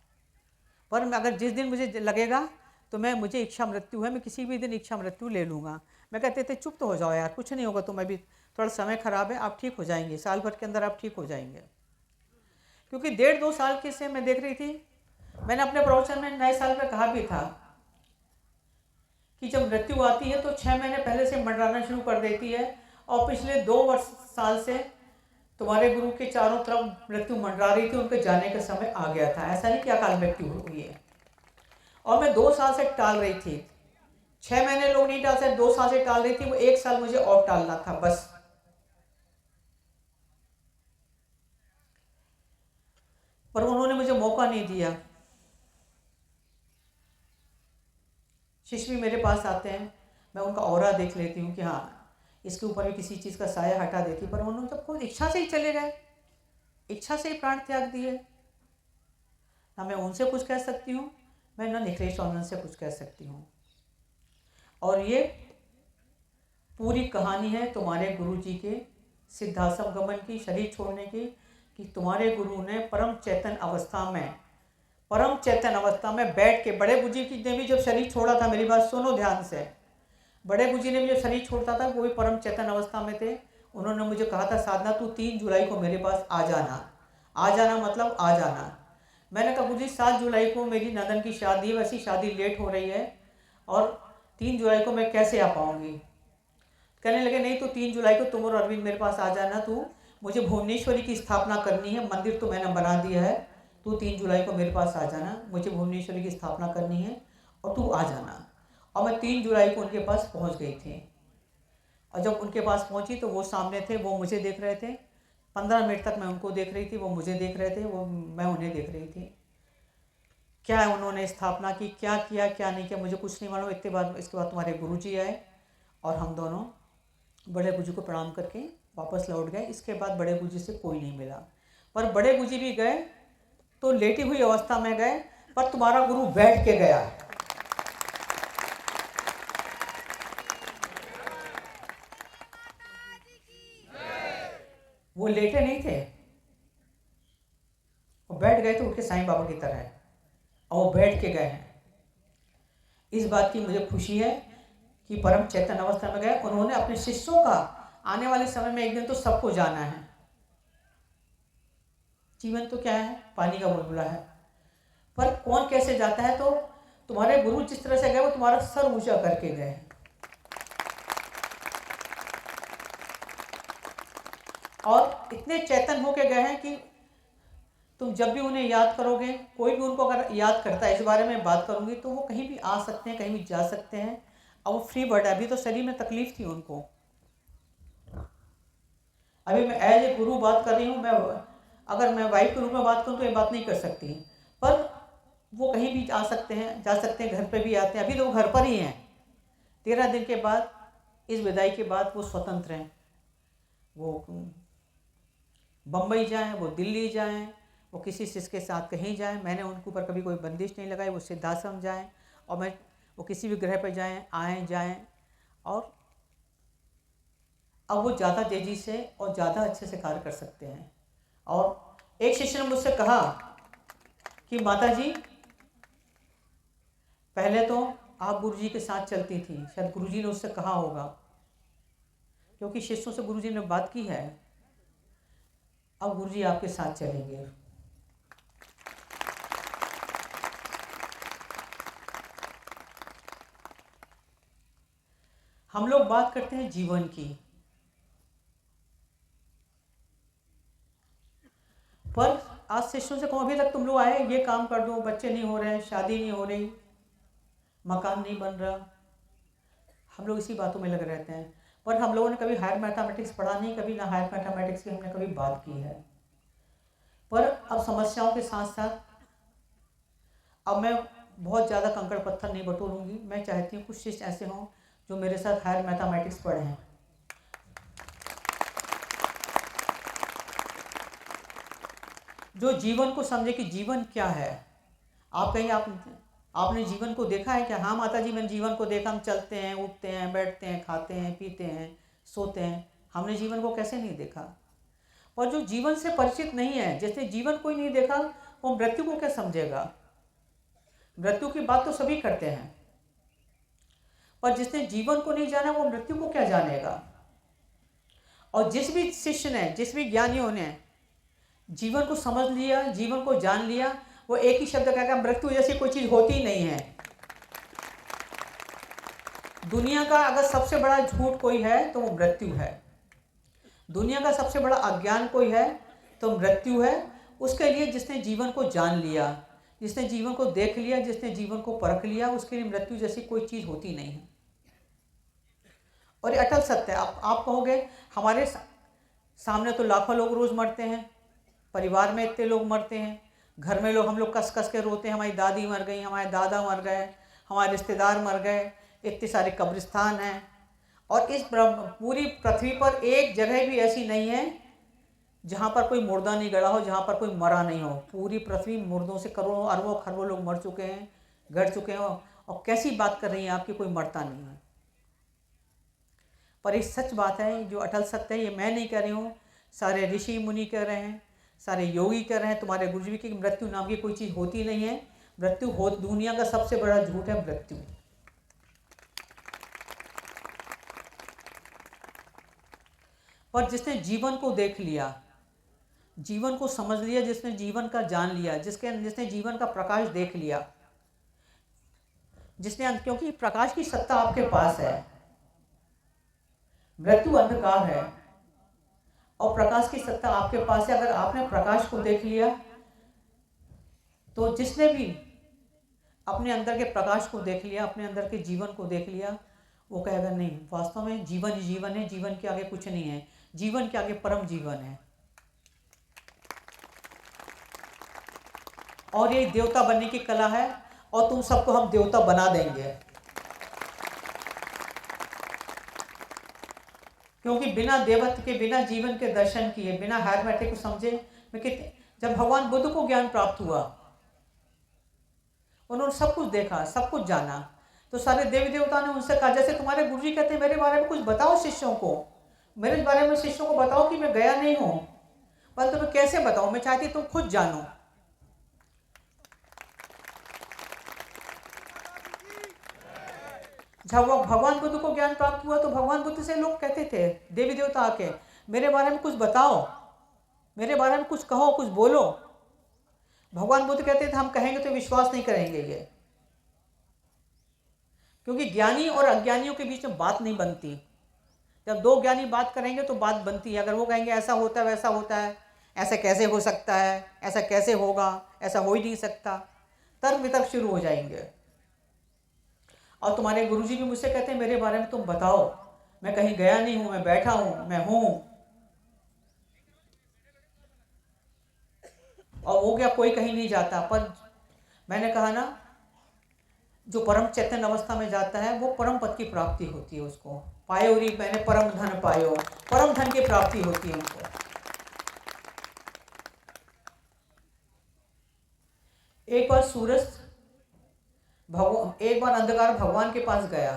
पर मैं अगर जिस दिन मुझे लगेगा तो मुझे इच्छा मृत्यु है, मैं किसी भी दिन इच्छा मृत्यु ले लूँगा। मैं कहते थे चुप तो हो जाओ यार, कुछ नहीं होगा, तुम्हें भी थोड़ा समय ख़राब है, आप ठीक हो जाएंगे, साल भर के अंदर आप ठीक हो जाएंगे। क्योंकि 1.5-2 साल के से मैं देख रही थी, मैंने अपने प्रवचन में नए साल में कहा भी था कि जब मृत्यु आती है तो 6 महीने पहले से मंडराना शुरू कर देती है। और पिछले 2 साल से तुम्हारे गुरु के चारों तरफ मृत्यु मंडरा रही थी, उनके जाने का समय आ गया था। ऐसा नहीं कि अकाल मृत्यु हुई है। और मैं 2 साल से टाल रही थी। 6 महीने लोग नहीं टाल सकते, 2 साल से टाल रही थी। वो 1 साल मुझे और टालना था बस। पर उन्होंने मुझे मौका नहीं दिया। शिष्य भी मेरे पास आते हैं, मैं उनका ऑरा देख लेती हूँ कि हाँ इसके ऊपर भी किसी चीज़ का साया हटा देती। पर उन्होंने जब खुद इच्छा से ही चले गए, इच्छा से ही प्राण त्याग दिए, ना मैं उनसे कुछ कह सकती हूँ, मैं ना निखिलेश आनंद से कुछ कह सकती हूँ। और ये पूरी कहानी है तुम्हारे गुरु जी के सिद्धाश्रम गमन की, शरीर छोड़ने की, कि तुम्हारे गुरु ने परम चैतन अवस्था में बैठ के, बड़े गुरुजी ने भी जब शरीर छोड़ा था, मेरी बात सुनो ध्यान से, बड़े गुरुजी ने भी जब शरीर छोड़ता था वो भी परम चैतन अवस्था में थे। उन्होंने मुझे कहा था साधना तू 3 जुलाई को मेरे पास आ जाना मतलब आ जाना। मैंने कहा गुरुजी 7 जुलाई को मेरी नंदन की शादी है, वैसी शादी लेट हो रही है और 3 जुलाई को मैं कैसे आ पाऊँगी। कहने लगे नहीं तो 3 जुलाई को तुम और अरविंद मेरे पास आ जाना, तू मुझे भुवनेश्वरी की स्थापना करनी है, मंदिर तो मैंने बना दिया है, तू 3 जुलाई को मेरे पास आ जाना, मुझे भुवनेश्वरी की स्थापना करनी है और तू आ जाना। और मैं 3 जुलाई को उनके पास पहुंच गई थी। और जब उनके पास पहुंची तो वो सामने थे, वो मुझे देख रहे थे। 15 मिनट तक मैं उनको देख रही थी, वो मुझे देख रहे थे, वो मैं उन्हें देख रही थी। क्या उन्होंने स्थापना की, क्या किया क्या नहीं किया मुझे कुछ नहीं मालूम। इसके बाद तुम्हारे गुरुजी आए और हम दोनों बड़े गुरुजी को प्रणाम करके वापस लौट गए। इसके बाद बड़े गुरुजी से कोई नहीं मिला। पर बड़े गुरुजी भी गए तो लेटी हुई अवस्था में गए, पर तुम्हारा गुरु बैठ के गया। वो लेटे नहीं थे, वो बैठ गए थे, उठ के साईं बाबा की तरह, और वो बैठ के गए हैं। इस बात की मुझे खुशी है कि परम चैतन्य अवस्था में गए। उन्होंने अपने शिष्यों का आने वाले समय में एक दिन तो सबको जाना है। जीवन तो क्या है, पानी का बुलबुला है, पर कौन कैसे जाता है। तो तुम्हारे गुरु जिस तरह से गए वो तुम्हारा सर ऊंचा करके गए। और इतने चैतन्य होके गए हैं कि तुम जब भी उन्हें याद करोगे, कोई भी उनको अगर याद करता है, इस बारे में बात करूंगी, तो वो कहीं भी आ सकते हैं, कहीं भी जा सकते हैं। और वो फ्री बर्ड है। अभी तो शरीर में तकलीफ थी उनको, अभी मैं एज ए गुरु बात कर रही हूँ। अगर मैं वाइफ के रूप में बात करूँ तो ये बात नहीं कर सकती, पर वो कहीं भी आ सकते हैं, जा सकते हैं, घर पे भी आते हैं। अभी तो वो घर पर ही हैं। 13 दिन के बाद, इस विदाई के बाद वो स्वतंत्र हैं। वो बम्बई जाएं, वो दिल्ली जाएं, वो किसी शिष्य के साथ कहीं जाएं, मैंने उनके ऊपर कभी कोई बंदिश नहीं लगाई। वो सिद्धाश्रम जाएं और वो किसी भी ग्रह पर जाएं, आएँ जाएं। और अब वो ज़्यादा तेज़ी से और ज़्यादा अच्छे से कार्य कर सकते हैं। और एक शिष्य ने मुझसे कहा कि माता जी पहले तो आप गुरुजी के साथ चलती थी, शायद गुरुजी ने उससे कहा होगा, क्योंकि शिष्यों से गुरुजी ने बात की है, अब गुरुजी आपके साथ चलेंगे। हम लोग बात करते हैं जीवन की, पर आज शिष्यों से कहूँ अभी तक तुम लोग आए ये काम कर दो, बच्चे नहीं हो रहे, शादी नहीं हो रही, मकान नहीं बन रहा, हम लोग इसी बातों में लगे रहते हैं। पर हम लोगों ने कभी हायर मैथमेटिक्स पढ़ा नहीं, कभी ना हायर मैथमेटिक्स की हमने कभी बात की है। पर अब समस्याओं के साथ साथ अब मैं बहुत ज़्यादा कंकड़ पत्थर नहीं बटोरूंगी। मैं चाहती हूँ कुछ शिष्य ऐसे हों जो मेरे साथ हायर मैथमेटिक्स पढ़े हैं, जो जीवन को समझे कि जीवन क्या है। आप कहीं आपने जीवन को देखा है क्या? हाँ माता जी, मैंने जीवन को देखा, हम चलते हैं, उठते हैं, बैठते हैं, खाते हैं, पीते हैं, सोते हैं, हमने जीवन को कैसे नहीं देखा? और जो जीवन से परिचित नहीं है, जिसने जीवन को ही नहीं देखा, वो मृत्यु को क्या समझेगा? मृत्यु की बात तो सभी करते हैं, पर जिसने जीवन को नहीं जाना वो मृत्यु को क्या जानेगा? और जिस भी शिष्य ने, जिस भी ज्ञानियों ने जीवन को समझ लिया, जीवन को जान लिया, वो एक ही शब्द कहेगा, मृत्यु जैसी कोई चीज होती नहीं है। दुनिया का अगर सबसे बड़ा झूठ कोई है तो वो मृत्यु है। दुनिया का सबसे बड़ा अज्ञान कोई है तो मृत्यु है। उसके लिए जिसने जीवन को जान लिया, जिसने जीवन को देख लिया, जिसने जीवन को परख लिया, उसके लिए मृत्यु जैसी कोई चीज होती नहीं है। और ये अटल सत्य है। आप कहोगे हमारे सामने तो लाखों लोग रोज मरते हैं, परिवार में इतने लोग मरते हैं, घर में लोग, हम लोग कस कस के रोते हैं, हमारी दादी मर गई, हमारे दादा मर गए, हमारे रिश्तेदार मर गए, इतने सारे कब्रिस्तान हैं। और इस पूरी पृथ्वी पर एक जगह भी ऐसी नहीं है जहाँ पर कोई मुर्दा नहीं गड़ा हो, जहाँ पर कोई मरा नहीं हो। पूरी पृथ्वी मुर्दों से करोड़ों अरबों खरबों लोग मर चुके हैं, गड़ चुके हैं। और कैसी बात कर रही हैं आपकी, कोई मरता नहीं है। पर ये सच बात है, जो अटल सत्य है, ये मैं नहीं कह रही हूँ, सारे ऋषि मुनि कह रहे हैं, सारे योगी कह रहे हैं, तुम्हारे गुरु जी की मृत्यु नाम की कोई चीज़ होती नहीं है। मृत्यु हो, दुनिया का सबसे बड़ा झूठ है मृत्यु। पर जिसने जीवन को देख लिया, जीवन को समझ लिया, जिसने जीवन का जान लिया, जिसने जीवन का प्रकाश देख लिया, जिसने, क्योंकि प्रकाश की सत्ता आपके पास है, मृत्यु अंधकार है और प्रकाश की सत्ता आपके पास है। अगर आपने प्रकाश को देख लिया तो जिसने भी अपने अंदर के प्रकाश को देख लिया, अपने अंदर के जीवन को देख लिया, वो कहेगा नहीं, वास्तव में जीवन ही जीवन है, जीवन के आगे कुछ नहीं है, जीवन के आगे परम जीवन है। और ये देवता बनने की कला है और तुम सबको हम देवता बना देंगे। क्योंकि बिना देवत्व के, बिना जीवन के दर्शन किए, बिना हायर मैट्रिक को समझे, जब भगवान बुद्ध को ज्ञान प्राप्त हुआ, उन्होंने सब कुछ देखा, सब कुछ जाना, तो सारे देवी देवता ने उनसे कहा, जैसे तुम्हारे गुरुजी कहते हैं मेरे बारे में कुछ बताओ शिष्यों को, मेरे बारे में शिष्यों को बताओ कि मैं गया नहीं हूं, पर तुम्हें कैसे बताऊं, मैं चाहती तुम खुद जानो। जब वो भगवान बुद्ध को ज्ञान प्राप्त हुआ तो भगवान बुद्ध से लोग कहते थे, देवी देवता आके, मेरे बारे में कुछ बताओ, मेरे बारे में कुछ कहो, कुछ बोलो। भगवान बुद्ध कहते थे हम कहेंगे तो विश्वास नहीं करेंगे ये, क्योंकि ज्ञानी और अज्ञानियों के बीच में बात नहीं बनती। जब दो ज्ञानी बात करेंगे तो बात बनती है। अगर वो कहेंगे ऐसा होता है, वैसा होता है, ऐसा कैसे हो सकता है, ऐसा कैसे होगा, ऐसा हो ही नहीं सकता, तर्क वितर्क शुरू हो जाएंगे। और तुम्हारे गुरुजी भी मुझसे कहते हैं मेरे बारे में तुम बताओ, मैं कहीं गया नहीं हूं, मैं बैठा हूं, मैं हूं। और वो क्या, कोई कहीं नहीं जाता। पर मैंने कहा ना, जो परम चैतन्य अवस्था में जाता है वो परम पद की प्राप्ति होती है उसको। पायो री मैंने परम धन पायो, परम धन की प्राप्ति होती है उनको। एक बार सूरज, एक बार अंधकार भगवान के पास गया।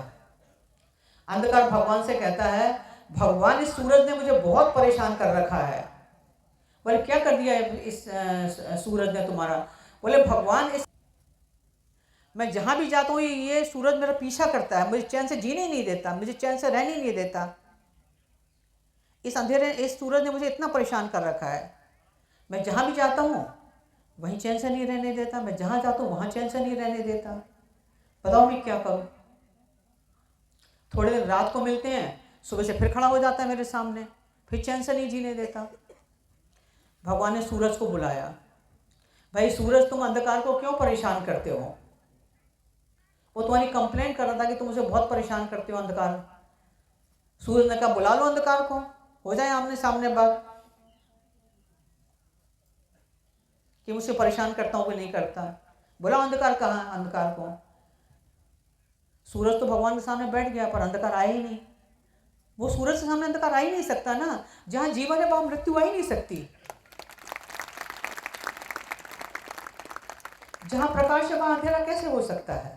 अंधकार भगवान से कहता है, भगवान इस सूरज ने मुझे बहुत परेशान कर रखा है। बोले क्या कर दिया इस सूरज ने तुम्हारा? बोले भगवान मैं जहाँ भी जाता हूँ ये सूरज मेरा पीछा करता है, मुझे चैन से जीने ही नहीं देता, मुझे चैन से रहने ही नहीं देता। इस अंधेरे इस सूरज ने मुझे इतना परेशान कर रखा है। मैं जहाँ भी जाता हूँ वहीं चैन से नहीं रहने देता, मैं जहाँ जाता हूँ वहाँ चैन से नहीं रहने देता। बताओ मैं क्या करूँ। थोड़े दिन रात को मिलते हैं, सुबह से फिर खड़ा हो जाता है मेरे सामने, फिर चैन से नहीं जीने देता। भगवान ने सूरज को बुलाया, भाई सूरज तुम अंधकार को क्यों परेशान करते हो। वो तुम्हारी कंप्लेंट कर रहा था कि तुम मुझे बहुत परेशान करते हो अंधकार। सूरज ने कहा बुला लो अंधकार को, हो जाए आमने सामने बात कि मुझसे परेशान करता हूँ कि नहीं करता। बुलाओ अंधकार, कहाँ अंधकार को। सूरज तो भगवान के सामने बैठ गया पर अंधकार आया ही नहीं। वो सूरज के सामने अंधकार आ ही नहीं सकता ना, जहां जीवन है वहां मृत्यु आ ही नहीं सकती। जहां प्रकाश है वहां अंधेरा कैसे हो सकता है।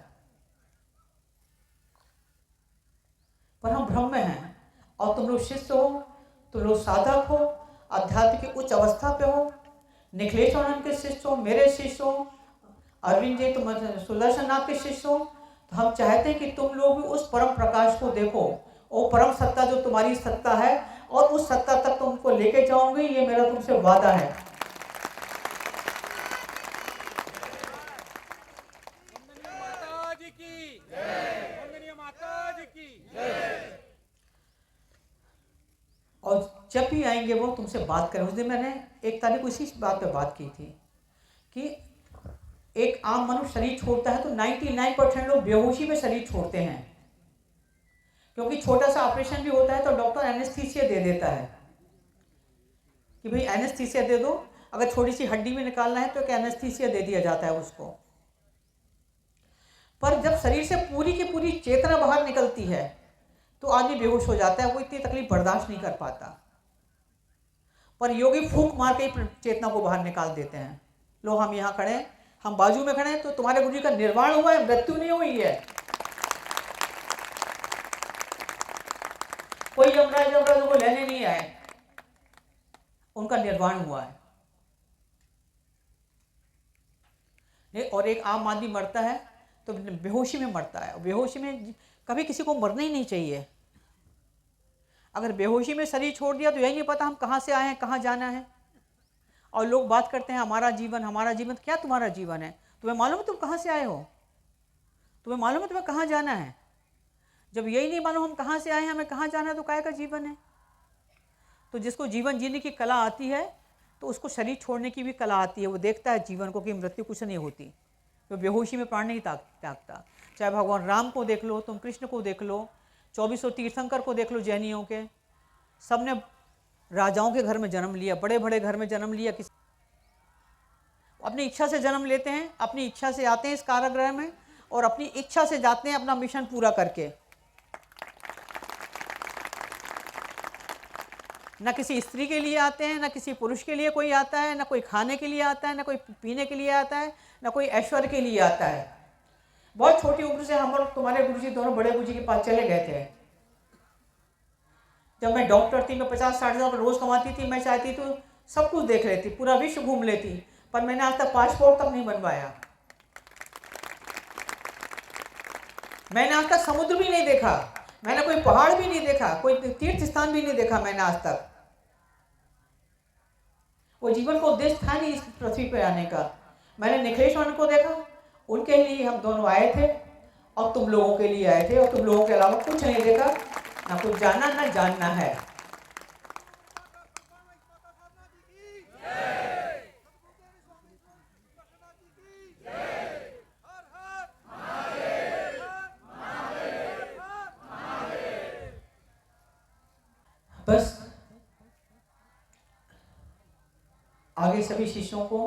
पर हम भ्रम में हैं। और तुम लोग शिष्य हो, तुम लोग साधक हो, अध्यात्म की उच्च अवस्था पे हो, निखिलेश्वरानंद के शिष्य हो, मेरे शिष्य हो, अरविंद जी तुम सुदर्शन नाथ के शिष्य हो। तो हम चाहते हैं कि तुम लोग भी उस परम प्रकाश को देखो, वो परम सत्ता जो तुम्हारी सत्ता है, और उस सत्ता तक तुमको लेके जाओगे, ये मेरा तुमसे वादा है। और जब भी आएंगे वो तुमसे बात करें। उस दिन मैंने 1 तारीख को इसी बात पे बात की थी कि एक आम मनुष्य शरीर छोड़ता है तो 99% लोग बेहोशी में शरीर छोड़ते हैं, क्योंकि छोटा सा ऑपरेशन भी होता है तो डॉक्टर एनेस्थीसिया दे देता है कि भाई एनेस्थीसिया दे दो, अगर छोटी सी हड्डी में निकालना है तो एनेस्थीसिया दे दिया जाता है उसको। पर जब शरीर से पूरी की पूरी चेतना बाहर निकलती है तो आदमी बेहोश हो जाता है, वो इतनी तकलीफ बर्दाश्त नहीं कर पाता। पर योगी फूंक मार के चेतना को बाहर निकाल देते हैं। लो हम यहाँ खड़े हैं, हम बाजू में खड़े हैं, तो तुम्हारे गुरु जी का निर्वाण हुआ है, मृत्यु नहीं हुई है। कोई यमराज को लेने नहीं आए, उनका निर्वाण हुआ है। और एक आम आदमी मरता है तो बेहोशी में मरता है, और बेहोशी में कभी किसी को मरना ही नहीं चाहिए। अगर बेहोशी में शरीर छोड़ दिया तो यही नहीं पता हम कहाँ से आए हैं, कहाँ जाना है। और लोग बात करते हैं हमारा जीवन, हमारा जीवन। क्या तुम्हारा जीवन है? तुम्हें मालूम है तुम कहाँ से आए हो? तुम्हें मालूम है तुम्हें कहाँ जाना है? जब यही नहीं मालूम हम कहाँ से आए हैं, हमें कहाँ जाना है, तो काहे का जीवन है? तो जिसको जीवन जीने की कला आती है तो उसको शरीर छोड़ने की भी कला आती है। वो देखता है जीवन को कि मृत्यु कुछ नहीं होती, तो बेहोशी में प्राण नहीं त्यागता। चाहे भगवान राम को देख लो, तुम कृष्ण को देख लो, 2400 तीर्थंकर को देख लो, जैनियों के, सब ने राजाओं के घर में जन्म लिया, बड़े बड़े घर में जन्म लिया। किसी अपनी इच्छा से जन्म लेते हैं, अपनी इच्छा से आते हैं इस कारागृह में, और अपनी इच्छा से जाते हैं अपना मिशन पूरा करके। न किसी स्त्री के लिए आते हैं, न किसी पुरुष के लिए कोई आता है, न कोई खाने के लिए आता है, न कोई पीने के लिए आता है, न कोई ऐश्वर्य के लिए आता है। बहुत छोटी उम्र से हम और तुम्हारे गुरुजी दोनों बड़े गुरुजी के पास चले गए थे। जब मैं डॉक्टर थी, मैं 50-60 हज़ार रोज कमाती थी, मैं चाहती तो सब कुछ देख लेती, पूरा विश्व घूम लेती, पर मैंने आज तक पासपोर्ट तक नहीं बनवाया। मैंने आज तक समुद्र भी नहीं देखा, मैंने कोई पहाड़ भी नहीं देखा, कोई तीर्थ स्थान भी नहीं देखा मैंने आज तक। वो जीवन का उद्देश्य था नहीं इस पृथ्वी पे आने का। मैंने निखिलेश्वर को देखा, उनके लिए हम दोनों आए थे, और तुम लोगों के लिए आए थे, और तुम लोगों के अलावा कुछ नहीं देखा, ना कुछ जाना ना जानना है। बस आगे सभी शिष्यों को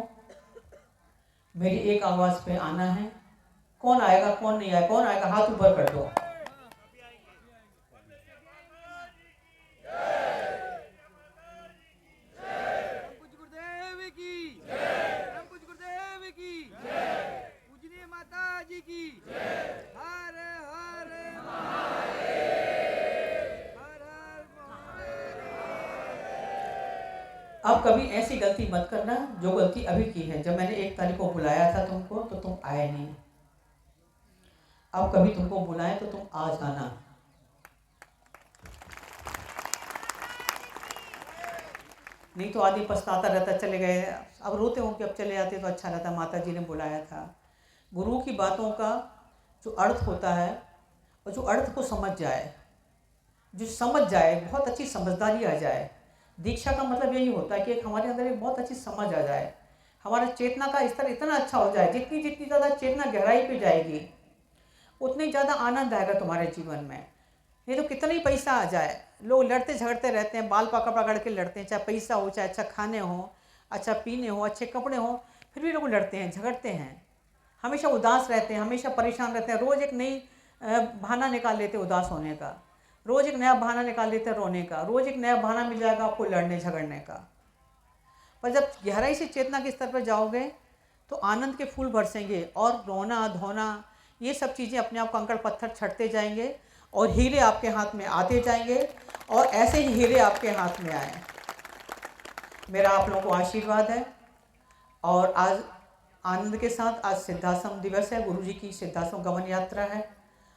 मेरी एक आवाज पे आना है। कौन आएगा कौन नहीं आएगा, कौन आएगा हाथ ऊपर कर दो। अब कभी ऐसी गलती मत करना जो गलती अभी की है। जब मैंने 1 तारीख को बुलाया था तुमको तो तुम आए नहीं। अब कभी तुमको बुलाएं तो तुम आ जाना। नहीं तो आदमी पछताता रहता, चले गए, अब रोते हो कि अब चले जाते तो अच्छा रहता, माता जी ने बुलाया था। गुरु की बातों का जो अर्थ होता है और जो अर्थ को समझ जाए, जो समझ जाए, बहुत अच्छी समझदारी आ जाए। दीक्षा का मतलब यही होता है कि एक हमारे अंदर एक बहुत अच्छी समझ आ जाए, हमारा चेतना का स्तर इतना अच्छा हो जाए। जितनी जितनी ज़्यादा चेतना गहराई पे जाएगी उतनी ज़्यादा आनंद आएगा तुम्हारे जीवन में। नहीं तो कितना ही पैसा आ जाए, लोग लड़ते झगड़ते रहते हैं, बाल पकड़ पकड़ के लड़ते हैं, चाहे पैसा हो, चाहे अच्छा खाने हो, अच्छा पीने हो, अच्छे कपड़े हो, फिर भी लोग लड़ते हैं, झगड़ते हैं, हमेशा उदास रहते हैं, हमेशा परेशान रहते हैं। रोज़ एक नई बहाना निकाल लेते उदास होने का, रोज़ एक नया बहाना निकाल लेते रोने का, रोज़ एक नया बहाना मिल जाएगा आपको लड़ने झगड़ने का। पर जब गहराई से चेतना के स्तर पर जाओगे तो आनंद के फूल बरसेंगे और रोना धोना ये सब चीज़ें अपने आप कंकड़ पत्थर छटते जाएंगे और हीरे आपके हाथ में आते जाएंगे और ऐसे ही हीरे आपके हाथ में आए। मेरा आप लोगों को आशीर्वाद है। और आज आनंद के साथ आज सिद्धाश्रम दिवस है, गुरु जी की सिद्धाश्रम गमन यात्रा है।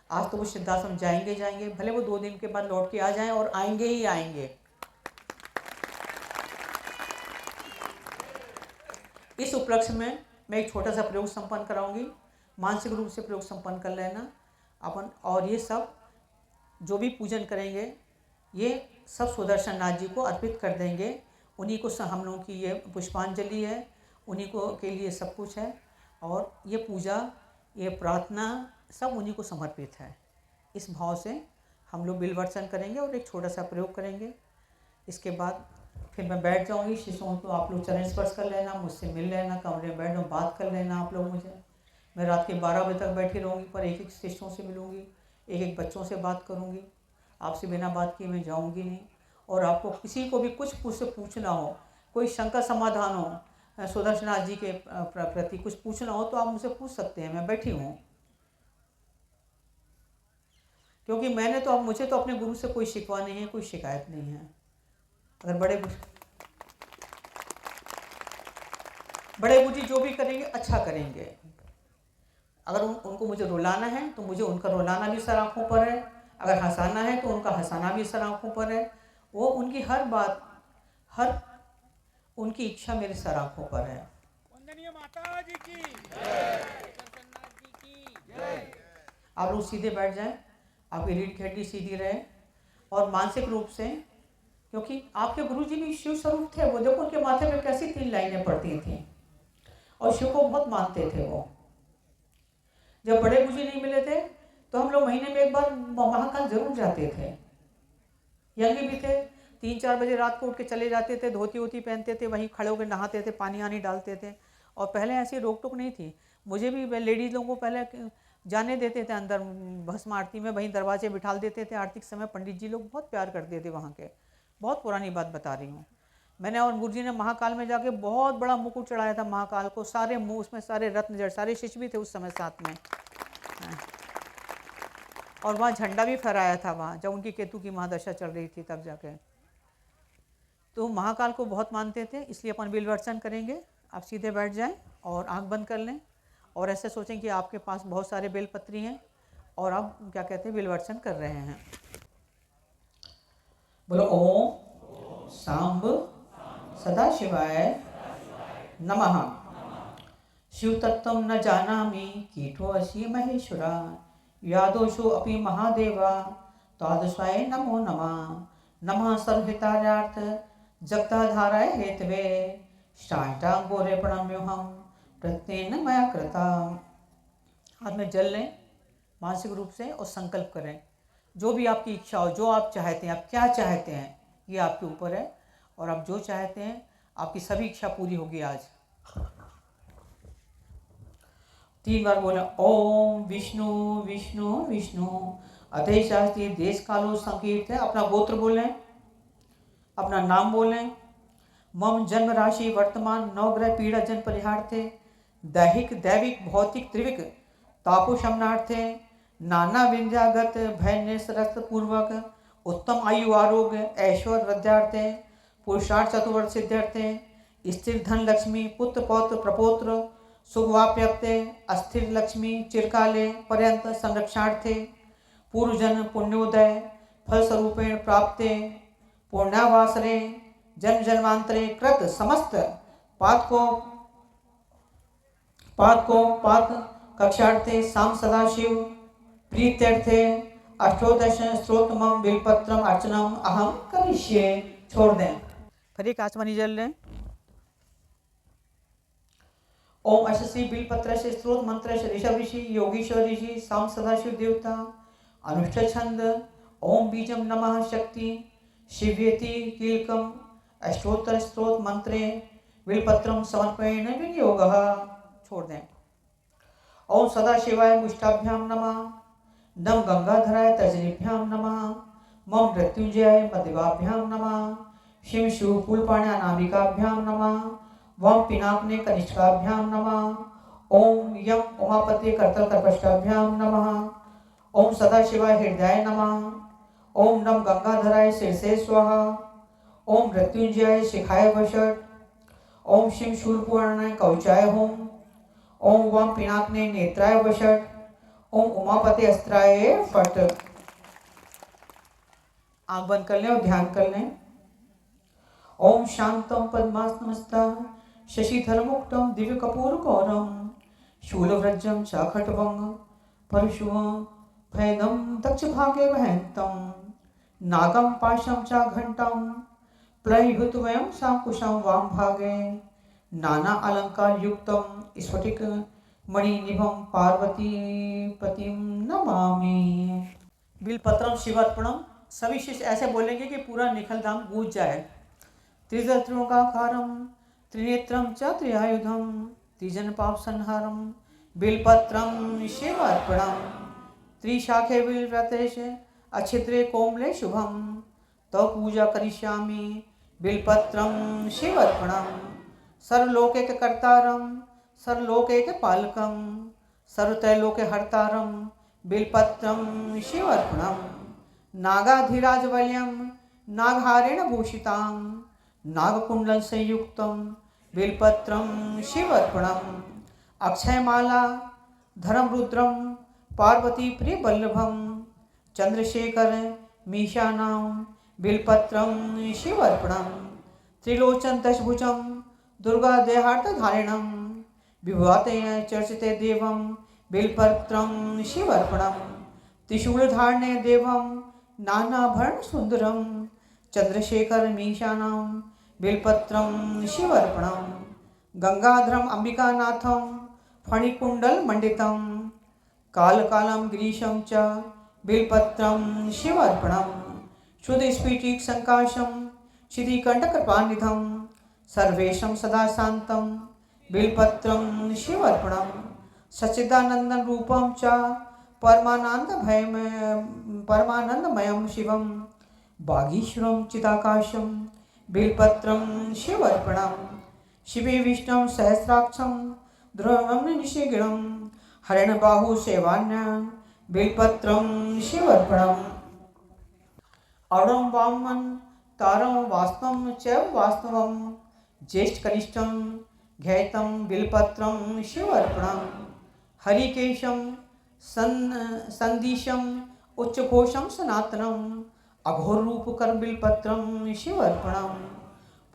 आज तो वो सिद्धाश्रम जाएंगे, भले वो 2 दिन के बाद लौट के आ जाएं और आएंगे ही आएंगे। इस उपलक्ष्य में मैं एक छोटा सा प्रयोग संपन्न कराऊंगी, मानसिक रूप से प्रयोग संपन्न कर लेना अपन। और ये सब जो भी पूजन करेंगे ये सब सुदर्शन नाथ जी को अर्पित कर देंगे। उन्हीं को हम लोगों की ये पुष्पांजलि है, उन्हीं को के लिए सब कुछ है। और ये पूजा, ये प्रार्थना सब उन्हीं को समर्पित है। इस भाव से हम लोग बिल्वर्चन करेंगे और एक छोटा सा प्रयोग करेंगे। इसके बाद फिर मैं बैठ जाऊंगी। शिष्यों तो आप लोग चरण स्पर्श कर लेना, मुझसे मिल लेना, कमरे में बैठ जाओ, बात कर लेना आप लोग मुझे। मैं रात के 12 बजे तक बैठी रहूँगी, पर एक एक शिष्यों से मिलूँगी, एक एक बच्चों से बात करूँगी। आपसे बिना बात किए मैं जाऊँगी नहीं। और आपको किसी को भी कुछ मुझसे पूछना हो, कोई शंका समाधान हो, सुदर्शनाथ जी के प्रति कुछ पूछना हो तो आप मुझसे पूछ सकते हैं, मैं बैठी हूँ। क्योंकि मैंने तो अब मुझे तो अपने गुरु से कोई शिकवा नहीं है, कोई शिकायत नहीं है। अगर बड़े गुरु जी जो भी करेंगे अच्छा करेंगे। अगर उनको मुझे रुलाना है तो मुझे उनका रुलाना भी सर आँखों पर है, अगर हंसाना है तो उनका हंसाना भी सर आँखों पर है। वो उनकी हर बात, हर उनकी इच्छा मेरे सर आँखों पर है। वंदनीय माता जी की जय। आप लोग सीधे बैठ जाएं, आपकी रीढ़ की हड्डी सीधी रहे और मानसिक रूप से, क्योंकि आपके गुरु जी भी शिव स्वरूप थे। वो देखो उनके माथे में कैसी 3 लाइनें पड़ती थी और शिव को बहुत मानते थे वो। जब बड़े गुरु जी नहीं मिले थे तो हम लोग महीने में एक बार महाकाल जरूर जाते थे। यंग भी थे, 3-4 बजे रात को उठ के चले जाते थे, धोती वोती पहनते थे, वहीं खड़े होकर नहाते थे, पानी आनी डालते थे। और पहले ऐसी रोक टोक नहीं थी। मुझे भी लेडीज़ लोगों को पहले जाने देते थे अंदर भस्म आरती में, वहीं दरवाजे बिठाल देते थे। आरती के समय पंडित जी लोग बहुत प्यार करते थे वहाँ के। बहुत पुरानी बात बता रही हूँ मैंने। और गुरु जी ने महाकाल में जाके बहुत बड़ा मुकुट चढ़ाया था महाकाल को, सारे मुँह उसमें सारे रत्न जड़, सारे शिष्य भी थे उस समय साथ में। और वहाँ झंडा भी फहराया था वहाँ, जब उनकी केतु की महादशा चल रही थी तब जाके। तो महाकाल को बहुत मानते थे, इसलिए अपन बिल्वर्चन करेंगे। आप सीधे बैठ जाएं और आंख बंद कर लें और ऐसे सोचें कि आपके पास बहुत सारे बेलपत्री हैं और आप क्या कहते हैं बिल्वर्चन कर रहे हैं। बोलो ओम सांब सदाशिवाय नमः। शिव तत्व न जानामि कीटो असि महेश्वरा, यादोषो अपि महादेवा तादृशाय नमो नमः। नमः सर्वहितार्थ जगदाधाराय हेतवे, शांतांगोरे प्रणम्योहम प्रत्येन मया कृता। हाथ में जल लें मानसिक रूप से और संकल्प करें जो भी आपकी इच्छा हो, जो आप चाहते हैं, आप क्या चाहते हैं ये आपके ऊपर है। और आप जो चाहते हैं आपकी सभी इच्छा पूरी होगी आज। 3 बार बोला ओम विष्णु विष्णु विष्णु अतः शास्त्री देश कालो संकीर्त है। अपना गोत्र बोलें, अपना नाम बोलें। मम जन्म राशि वर्तमान 9 ग्रह पीड़ा जन परिहार्थे, दैहिक दैविक भौतिक त्रिविक तापोशमनार्थे, नाना विंध्यागत भय निसरस्त पूर्वक, उत्तम आयु आरोग्य ऐश्वर्य वृद्धार्थे, पुरुषार्थ चतुर्वर्ग सिद्ध्यर्थे, स्थिर धन लक्ष्मी, पुत्र पौत्र प्रपौत्र सुखवाप्यप्ते, अस्थिर लक्ष्मी चिरकाले पर्यंत संरक्षणार्थे, पूर्वजन्म पुण्योदय फलस्वरूपेण प्राप्ते, पुण्यावासरे जन्म जन्मांतरे कृत समस्त पात कक्षार्थे साम सदाशिव प्रीत्यर्थे अष्टोदश स्त्रोत्रमं बिलपत्रम अर्चनम अहम करिष्ये। छोड़ दें। फिर एक आचमनी जल लें। ओम अश्वसी बिलपत्र से स्त्रोत मंत्र से ऋषभ ऋषि योगीश्वर ऋषि साम सदाशिव देवता अनुष्ठ छंद ओम बीजम नमः शक्ति शिवेति कीलकम अष्टोत्तर स्त्रोत मंत्रे बिलपत्रम समर्पयेन विनियोगः। छोड़ दें। ओम सदाशिवाय मुष्टाभ्याम नमः, नम गंगाधराय तर्जनीभ्याम नमः, मम मृत्युंजयाय मदिवाभ्याम नमः, शिव शिव फूलपाण्या नामिकाभ्याम नमः, वम पिनाकने कनिष्ठाभ्याम नमः, ओम यम उमापति कर्तल कर्पष्टाभ्याम नमः, ओम सदाशिवाय हृदयाय नमः, ओम नम गंगाधराय शीर्षे स्वाहा, ओम मृत्युंजयाय शिखाय वषट, ओम शिव शूलपूर्णाय कवचाय होम, ओम वम पिनाकने नेत्राय वषट, ओम उमापति अस्त्राय फट। आंख बंद कर लें और ध्यान कर लें। ओम शांतम पद्मासनस्ता शशिधर मुक्तम दिव्य कपूर गौरम शूलव्रजम चाखटवंग परशुवं भैदम दक्ष भागे वहंतम नागम पाशम चा घंटम प्लयुत वयम सांकुशम वाम भागे नाना अलंकार युक्तम स्फटिक मणिनिभम पार्वती पतिम नमामि। बिलपत्रम शिवार्पणम। सभी शिष्य ऐसे बोलेंगे कि पूरा निखल धाम गूंज जाए। त्रिदत्रोकाकारम त्रिनेत्रम च त्रियायुधम त्रिजन पाप संहारम बिलपत्रम शिवार्पणम। त्रिशाखे बिलव्रतेश अच्छिद्रे कोमले शुभम तव पूजा करिष्यामि बिलपत्रम शिवार्पणम। सर्वलोकैक कर्तारम सर्वलोकैक पालकम सर्वत्रैलोक्य हर्तारम बिलपत्रम शिवार्पणम। नागाधिराजवल्यम नागहारेण भूषितां नागकुंडल संयुक्तम बिलपत्रम शिवार्पणम। अक्षयमाला धर्मरुद्रम पार्वती प्रिय बल्लभम चंद्रशेखर मीशानां बिलपत्रम शिवार्पणम। त्रिलोचन दशभुजम दुर्गा देहार्तधारिणम विभूतेन चर्चिते देवं बिलपत्रम शिवार्पणम। त्रिशूलधारणे देवं नानाभरण सुंदरम चंद्रशेखर मीशानां बिलपत्रम शिवार्पणम। गंगाधरम अंबिकानाथम फणिकुंडल मंडितम कालकालम गिरीशम च बिलपत्रम शिवार्पणम। शुद्ध स्फटिक संकाशम क्षितिकंठ कृपानिधम सर्वेशम सदा शांतम बिलपत्रम शिवार्पणम। सच्चिदानंदन रूपम च परमानंदमयम शिवम बागीश्वरम चिदाकाशम बिलपत्रम शिवार्पणम। शिवे विष्णु सहस्राक्षम ध्रुवम निशिगिणम हरण बाहु सेवान्य बिलपत्रम शिवार्पणम। अरुणम वामन तारम वास्तवम च वास्तवम ज्येष्ठ कनिष्ठम घैतम बिलपत्रम शिवार्पणम। हरिकेशम संदीशम उच्चघोषम सनातनम अघोर रूप कर बिलपत्रम शिवार्पणम।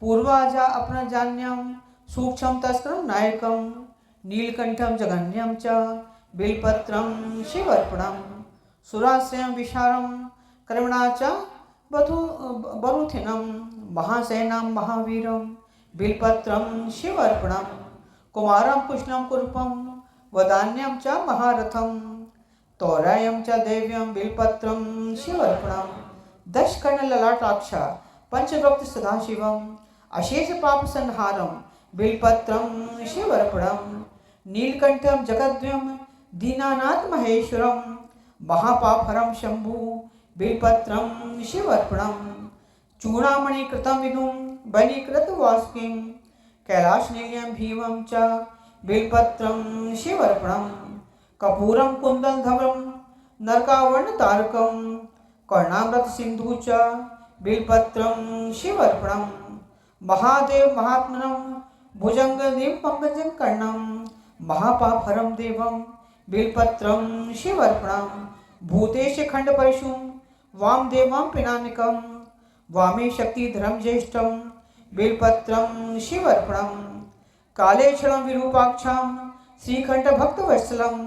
पूर्वाजा अपना जान्यम सूक्ष्म तस्करम नायकम नीलकंठम जगन्यम च बिलपत्रम शिवार्पणम। सुराश्रयम विशारम कर्मणा च बरुथिनम महासेनाम महावीरम बिलपत्रम शिवार्पणम। कुमारम कुशलम कुरूपम वदान्यम च महारथम तौरायम च देव्यम बिलपत्रम शिवार्पणम। दशकर्ण ललाटाक्षा पंचभक्त सदाशिवम अशेष पाप संहारम बिलपत्रम शिवार्पणम। नीलकंठम जगद्वयम दीनानाथ महेश्वरम महापापहरम शंभु बिलपत्रम शिवार्पणम। चूड़ामणि कृतम विदुम बनीकृत वासुकिम कैलाश निलयम भीमं च बिलपत्रम शिवार्पणम। कपूरम कुंदल धवलम नरकावर्ण तारकम कर्णामृत सिंधु च बिलपत्रम शिवार्पणम। महादेव महात्मनम भुजंग देव पंकजं कर्णम महापापहरं देवं बिल्पत्रं शिवर्पणं भूतेश खंड परशुं वामदेवं पिनानिकं वामे शक्तिधरं ज्येष्ठं बिल्पत्रं शिवर्पणं काले क्षणं विरूपाक्षं श्रीकंठ भक्तवत्सलं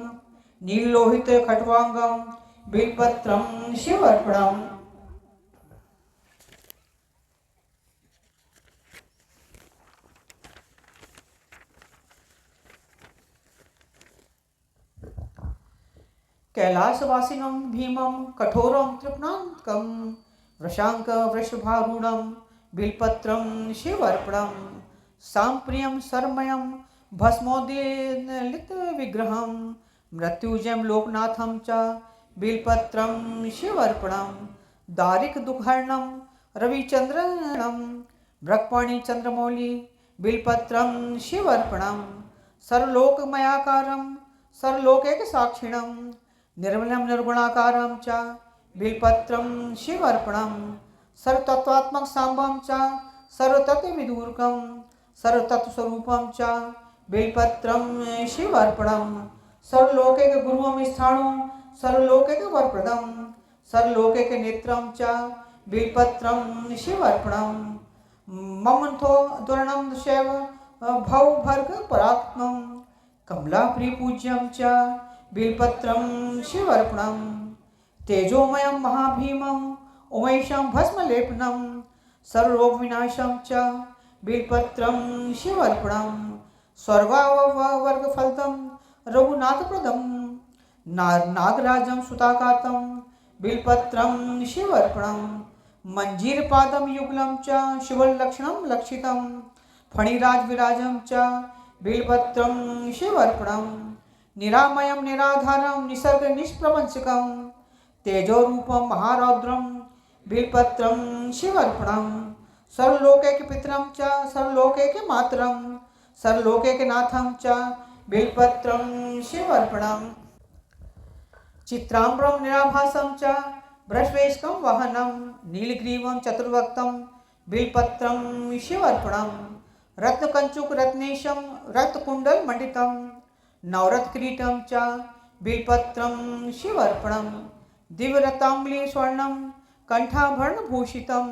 नीलोहित खट्वांगं बिल्पत्रं शिवर्पणं। कैलासवासिनं भीमं कठोरं त्रिपुरान्तकं वृषांक वृषभारूढं बिल्पत्रं शिवर्पणं सांप्रियं सर्मयं भस्मोद्दीलित विग्रहं मृत्युजयं लोकनाथं च बिल्पत्रं शिवर्पणं दारिक दुःखहरणं रविचन्द्रनं ब्रह्मणि चन्द्रमौलि बिल्पत्रं शिवर्पणं सर्वलोकमयाकारं सर्वलोकैकसाक्षिणं निर्मलं निर्गुणाकारं च बिल्पत्रं शिवर्पणं सर्वतत्त्वात्मक साम्बं च सर्वतत्त्वविदूरकं सर्वतत्त्वस्वरूपं च बिल्पत्रं शिवर्पणं सर्वलोकैकगुरुं स्थाणुं सर्वलोकैकवरप्रदं सर्वलोकैकनेत्रं च बिल्पत्रं शिवर्पणं ममन्थो दुर्णं शैव भवभर्गपरात्मं कमलाप्रियपूज्यं च बिल्पत्रं शिवर्पणं तेजोमयं महाभीमं उमेशं भस्मलेपनं सर्वरोगविनाशं च बिल्पत्रं शिवर्पणं स्वर्गावर्गफलदं रघुनाथप्रदं नागराजं सुताकातं बिल्पत्रं शिवर्पणं मञ्जीरपादं युगलं च शिवलक्षणं लक्षितं फणिराजविराजं च बिल्पत्रं शिवर्पणं निरामयं निराधारं निसर्गनिष्प्रपञ्चकं तेजोरूपं महारौद्रं बिल्पत्रं शिवर्पणं सर्वलोकैकपितरं च सर्वलोकैकमातरं सर्वलोकैकनाथं च बिल्पत्रं शिवर्पणं चित्राम्बरं निराभासं च वृषवेशकं वाहनं नीलग्रीवं चतुर्वक्त्रं बिल्पत्रं शिवर्पणं रत्नकञ्चुकरत्नेशं रत्नकुण्डलमण्डितं नवरत्नकिरीटं च बिल्पत्रं शिवर्पणं दिव्यरताम्बुली स्वर्णं कण्ठाभरणभूषितं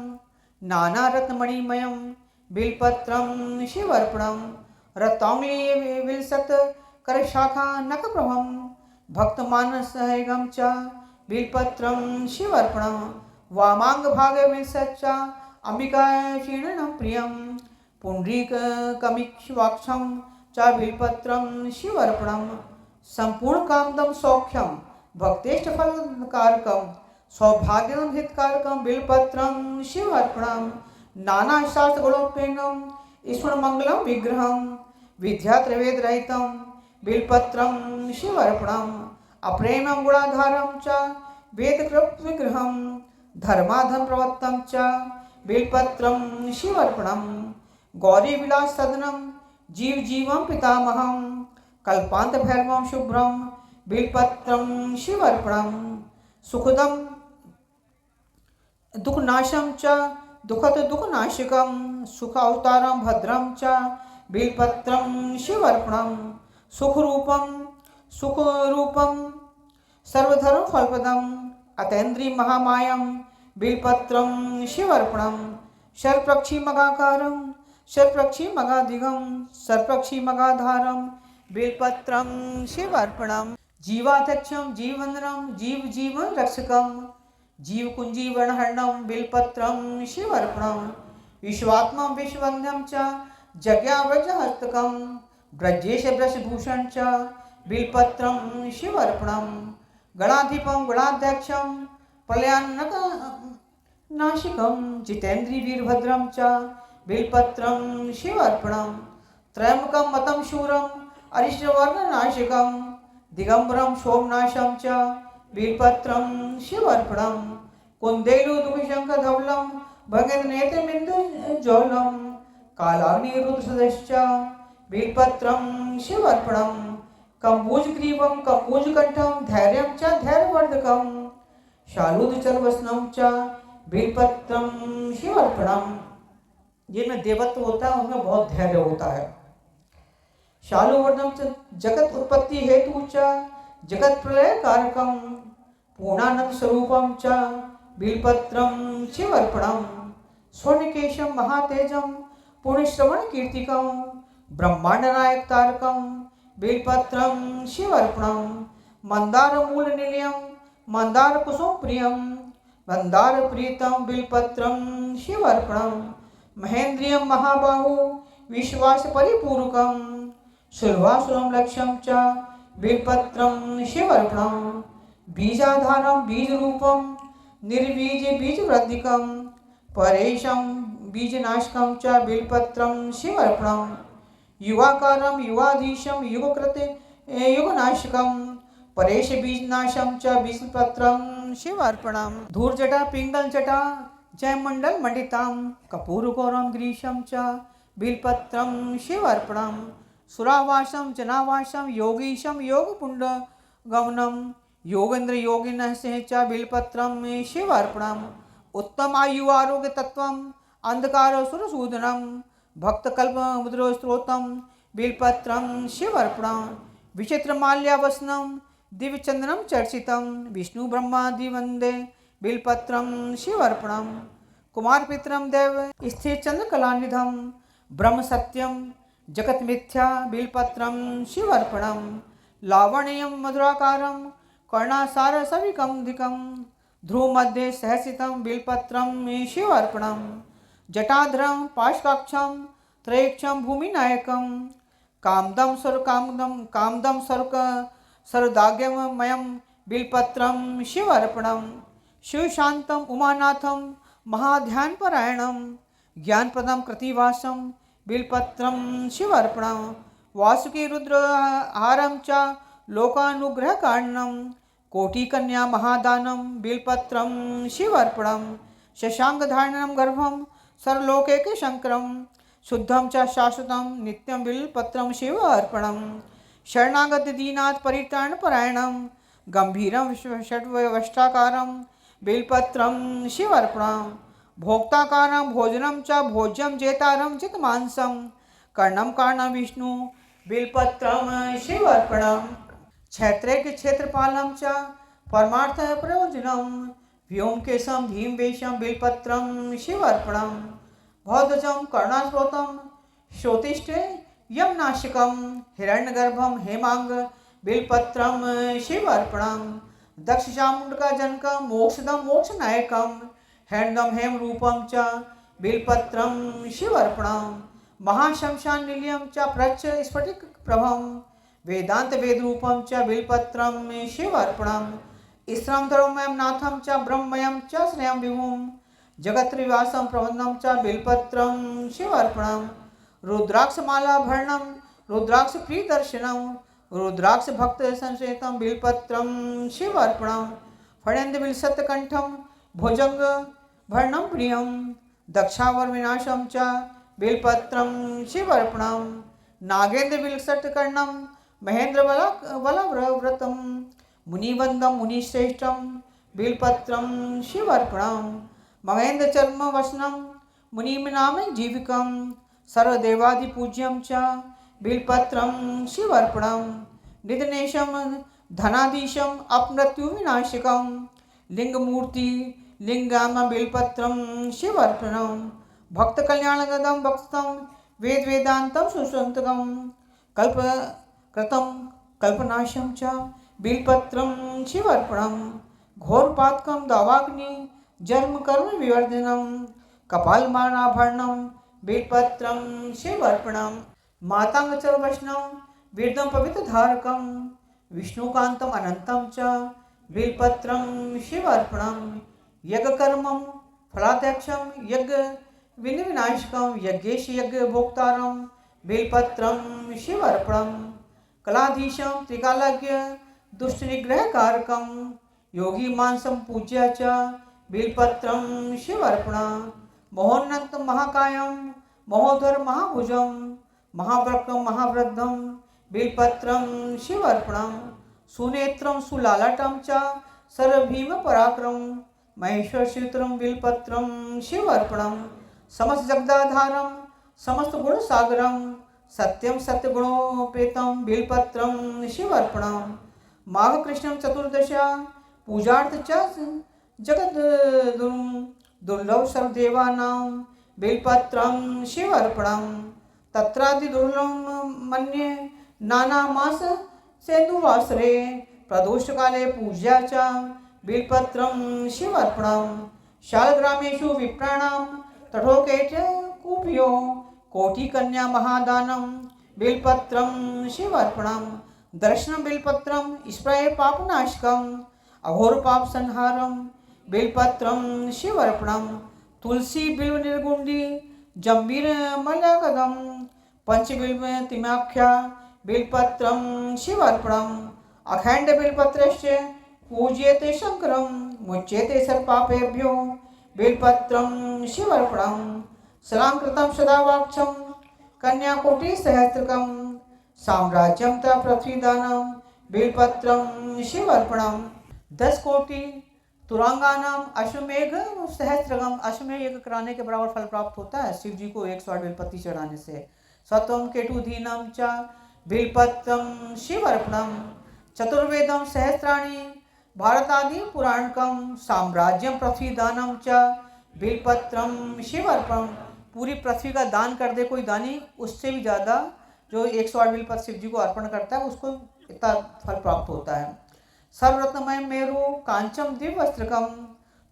नानारत्नमणिमयं बिल्पत्रं शिवर्पणं रताम्बुली विलसत् करशाखा नखप्रभं भक्तमानसहैगं च बिल्पत्रं शिवर्पणं वामाङ्गभागे विलसत् च अंबिका क्षीणनं प्रियं पुण्डरीकमिक्ष्वाक्षं च बिल्पत्रं शिवर्पणं सम्पूर्णकामदं सौख्यं भक्तेष्टफलकारकं सौभाग्यं हितकारकं बिल्पत्रं शिवर्पणं नानाशास्त्रगुणोपेनं ईश्वरमङ्गलं विग्रहं विद्यात्रवेदरहितं बिल्पत्रं शिवर्पणं अप्रेमं गुणाधारं च वेदकृतविग्रहं धर्माधर्मप्रवत्तं च बिल्पत्रं शिवर्पणं गौरीविलाससदनं जीवजीवं पितामहं कल्पान्तभैरवं शुभ्रं बिल्पत्रं शिवर्पणं सुखदं दुःखनाशं च दुःखनाशकं सुख अवतारं भद्रं च बिल्पत्रं शिवर्पणं सुखरूपं सर्वधर्मफलप्रदं अतीन्द्रिय महामायं बिल्पत्रं शिवर्पणं शरपक्षिमगाकारं शरपक्षिमगादिगं सर्पक्षिमगाधारं बिल्पत्रं शिवर्पणं जीवाध्यक्षं जीववन्दनं जीवजीवन रक्षकं जीवकुञ्जीवनहरणं बिल्पत्रं शिवर्पणं विश्वात्मं विश्ववन्द्यं च जज्ञाव्रजहस्तकं ब्रजेशवृषभूषणं च बिल्पत्रं शिवर्पणं गणाधिपं गणाध्यक्षं प्रलयान्नकनाशिकं जितेन्द्रियवीरभद्रं च बिल्पत्रं शिवर्पणं त्रयम्बकं मतं शूरं अरिष्टवर्णनाशिकं दिगंबरं शोभनाशं च बिल्पत्रं शिवर्पणं कुन्देलुदुःखशङ्खधवलं भगेन्द्रनेत्रबिन्दुज्वलं कालाग्निरुद्रसदश्च बिल्पत्रं शिवर्पणं कम्बुजग्रीवं कम्बुजकण्ठं धैर्यं च धैर्यवर्धकं शालूदचर्वसनं च बिल्पत्रं शिवर्पणं जिनमें देवत्व होता है उनमें बहुत धैर्य होता है। शालुवर्णम च जगत उत्पत्ति हेतु च जगत प्रलय कारकम पूर्णानंद स्वरूपम च बिलपत्रम शिवर्पणम स्वर्णकेशम महातेजम पुण्यश्रवण कीर्तिकम ब्रह्मांड नायक तारकम बिलपत्रम शिवर्पणम मंदार मूल निलयम मंदार कुसुम प्रियम मंदार प्रीतम बिलपत्रम शिवर्पणम महेंद्रियम महाबाहु विश्वास परिपूर्वकम सुलभासुरम लक्ष्यम च बिलपत्रम शिवर्पणम बीजाधारम बीज रूपम निर्बीज बीज वृद्धिकम परेशम बीजनाशकम च बिलपत्रम शिवर्पणम युवाकारम युवाधीशम युगकृते युगनाशकम परेश बीजनाशम च बिलपत्रम शिवर्पणम धूर्जटा पिंगल जटा जयमंडल मंडिताम कपूरगौरम ग्रीशम च बिलपत्रम शिवर्पणम सुरावासम जनावासम योगीशम योगपुंड गमनम योगेंद्र योगिन से च बिलपत्रम शिवर्पणम उत्तम आयु आरोग्य तत्वम अंधकार सुरसूदनम भक्त कल्प मुद्रो स्त्रोतम बिलपत्रम शिवर्पणम विचित्र माल्यावसनम दिव्य चंदनम चर्चितम विष्णु ब्रह्मादि वंदे बिलपत्रम शिवर्पणम कुमार पितरम देव स्थिर चंद्र कलानिधम ब्रह्म सत्यम जगत मिथ्या बिलपत्रम शिवर्पणम लावण्यम मधुराकारम कर्णासार सविकम धिकम ध्रुव मध्य सहसितम बिलपत्रम शिवर्पणम जटाधरम पाशकाक्षम त्रयक्षम भूमिनायकम कामदम स्वर्ग सर्वदाग्यमयम बिलपत्रम शिवर्पणम शिवशांतम उमानाथम महाध्यानपरायणम ज्ञानप्रदम कृतिवासम बिलपत्रम शिवर्पणम वासुकी रुद्र हारम च लोकानुग्रह कारणम कोटिकन्या महादानम बिलपत्रम शिवर्पणम शशांकधारणम गर्भम सर्वलोकैक शंकरम शुद्धम च शाश्वतम नित्यम बिलपत्रम शिवर्पणम शरणागत दीनाथ परित्राण परायणम गंभीरम षट्वष्टाकारम बिलपत्रम शिवर्पणम भोक्ताकारम भोजनम च भोज्यम जेतारम चितमांसम कर्णम कारणम विष्णु बिलपत्रम शिवर्पणम क्षेत्रे क्षेत्रपालम च परमार्थ प्रयोजनम व्योमकेशम भीमवेशम बिलपत्रम शिवर्पणम बौद्धजम कर्णास्रोतम श्रोतिष्ठे यमनाशिकम हिरण्यगर्भम हेमांग बिलपत्रम शिवर्पणम दक्ष चामुंडका जनकम मोक्षदम मोक्षनायकम हैंडम हेम रूपम च बिलपत्रम शिवर्पणम महाशमशान निलयम च प्रच्छ स्फटिक प्रभम वेदांत वेद रूपम च बिलपत्रम शिवर्पणम ईश्वरम धर्ममयम नाथम च ब्रह्ममयम च स्नेहम विभुम जगत्रिवासम प्रबंधम च बिलपत्रम शिवर्पणम रुद्राक्ष माला भरणम रुद्राक्ष प्रिय दर्शनम रुद्राक्ष भक्त संश्रेतम बिलपत्रम शिवर्पणम फणेन्द्र बिलसत्कंठम भुजंग भरणम प्रियम दक्षावर विनाशम च बिलपत्रम शिवर्पणम नागेंद्र बिलसत्कर्णम महेंद्र बलव्रतम मुनिवंदम मुनिश्रेष्ठम बिलपत्रम शिवर्पणम महेंद्र चर्म वसनम मुनिनाम जीविकम सर्वदेवादिपूज्यम च बिलपत्रम शिवर्पणम निधनेशम धनाधीशम अपमृत्यु विनाशिकम लिंगमूर्ति लिंगाम बिलपत्रम शिवर्पणम भक्त कल्याणगदम भक्तम वेद वेदांतम सुसंतकम कल्प कृतम कल्पनाशम च बिलपत्रम शिवर्पणम घोरपातकम दावाग्नि जन्म कर्म विवर्धनम कपालमानाभरणम बिलपत्रम शिवर्पणम मातांगचल वैष्णव वीरदम पवित्र धारकम विष्णुकांतम अनंतम च बिलपत्रम शिवर्पणम यज्ञकर्मम फलाध्यक्षम यज्ञ विनाशकम यज्ञेश यज्ञ भोक्तारम बिलपत्रम शिवर्पणम कलाधीशम त्रिकालज्ञ दुष्ट निग्रह कारकम योगी मानसम पूज्य च बिलपत्रम शिवर्पणम महोन्नत महाकायम महोधर महाभुजम महावक्रम महावृद्धम बिलपत्रम शिवर्पणम सुनेत्रम सुलालटम च सर्वभीम पराक्रम महेश्वर शिवत्रम बिलपत्रम शिवर्पणम समस्त जगदाधारम समस्त गुण सागरम सत्यम सत्य गुणोपेतम बिल्पत्रम शिवर्पणम। माघ कृष्णम चतुर्दशा पूजार्थ च जगद दुर्लभ सर्वदेवानां बिल्पत्रम शिवर्पणम। तत्रादि दुर्लभम मन्ये नाना मास सेन्दुवासरे प्रदोष काले पूज्या च बिल्पत्रम शिवर्पणम। शालग्रामेषु विप्राणां तटोकेट कुभ्यो कोटि कन्या महादानम बिल्पत्रम शिवर्पणम। दर्शनम बिल्पत्रम स्प्रे पापनाशकम अघोर पाप संहारम बिल्पत्रम शिवर्पणम। तुलसी बिल्व निर्गुंडी जंबीर मलकदम पंचबिल्व तिमाख्या बिल्पत्रम शिवर्पणम। अखंड बिल्पत्रस्य पूज्यते शंकरम मुच्यते सर्वपापेभ्यो बिल्पत्रम शिवर्पणम। सलांकृतं सदावाक्षं कन्याकोटि सहस्त्रकं साम्राज्यं च पृथ्वीदानं बिल्पत्रं शिवर्पणम। 10 कोटि तुरंगानाम अश्वमेघ सहस्त्रकम। अश्वमेघ यज्ञ कराने के बराबर फल प्राप्त होता है शिव जी को 108 बेलपत्ती चढ़ाने से। सत्वम केटुधीनम च बिल्पत्रम शिवर्पणम। चतुर्वेदम सहस्राणि भारतादि पुराणकम साम्राज्यम पृथ्वीदानम च बिल्पत्रम शिवर्पणम। पूरी पृथ्वी का दान कर दे कोई दानी, उससे भी ज़्यादा जो 108 बिल्पत्र शिव जी को अर्पण करता है उसको इतना फल प्राप्त होता है। सर्वरत्नमय मेरु कांचम दिव्यवस्त्रकम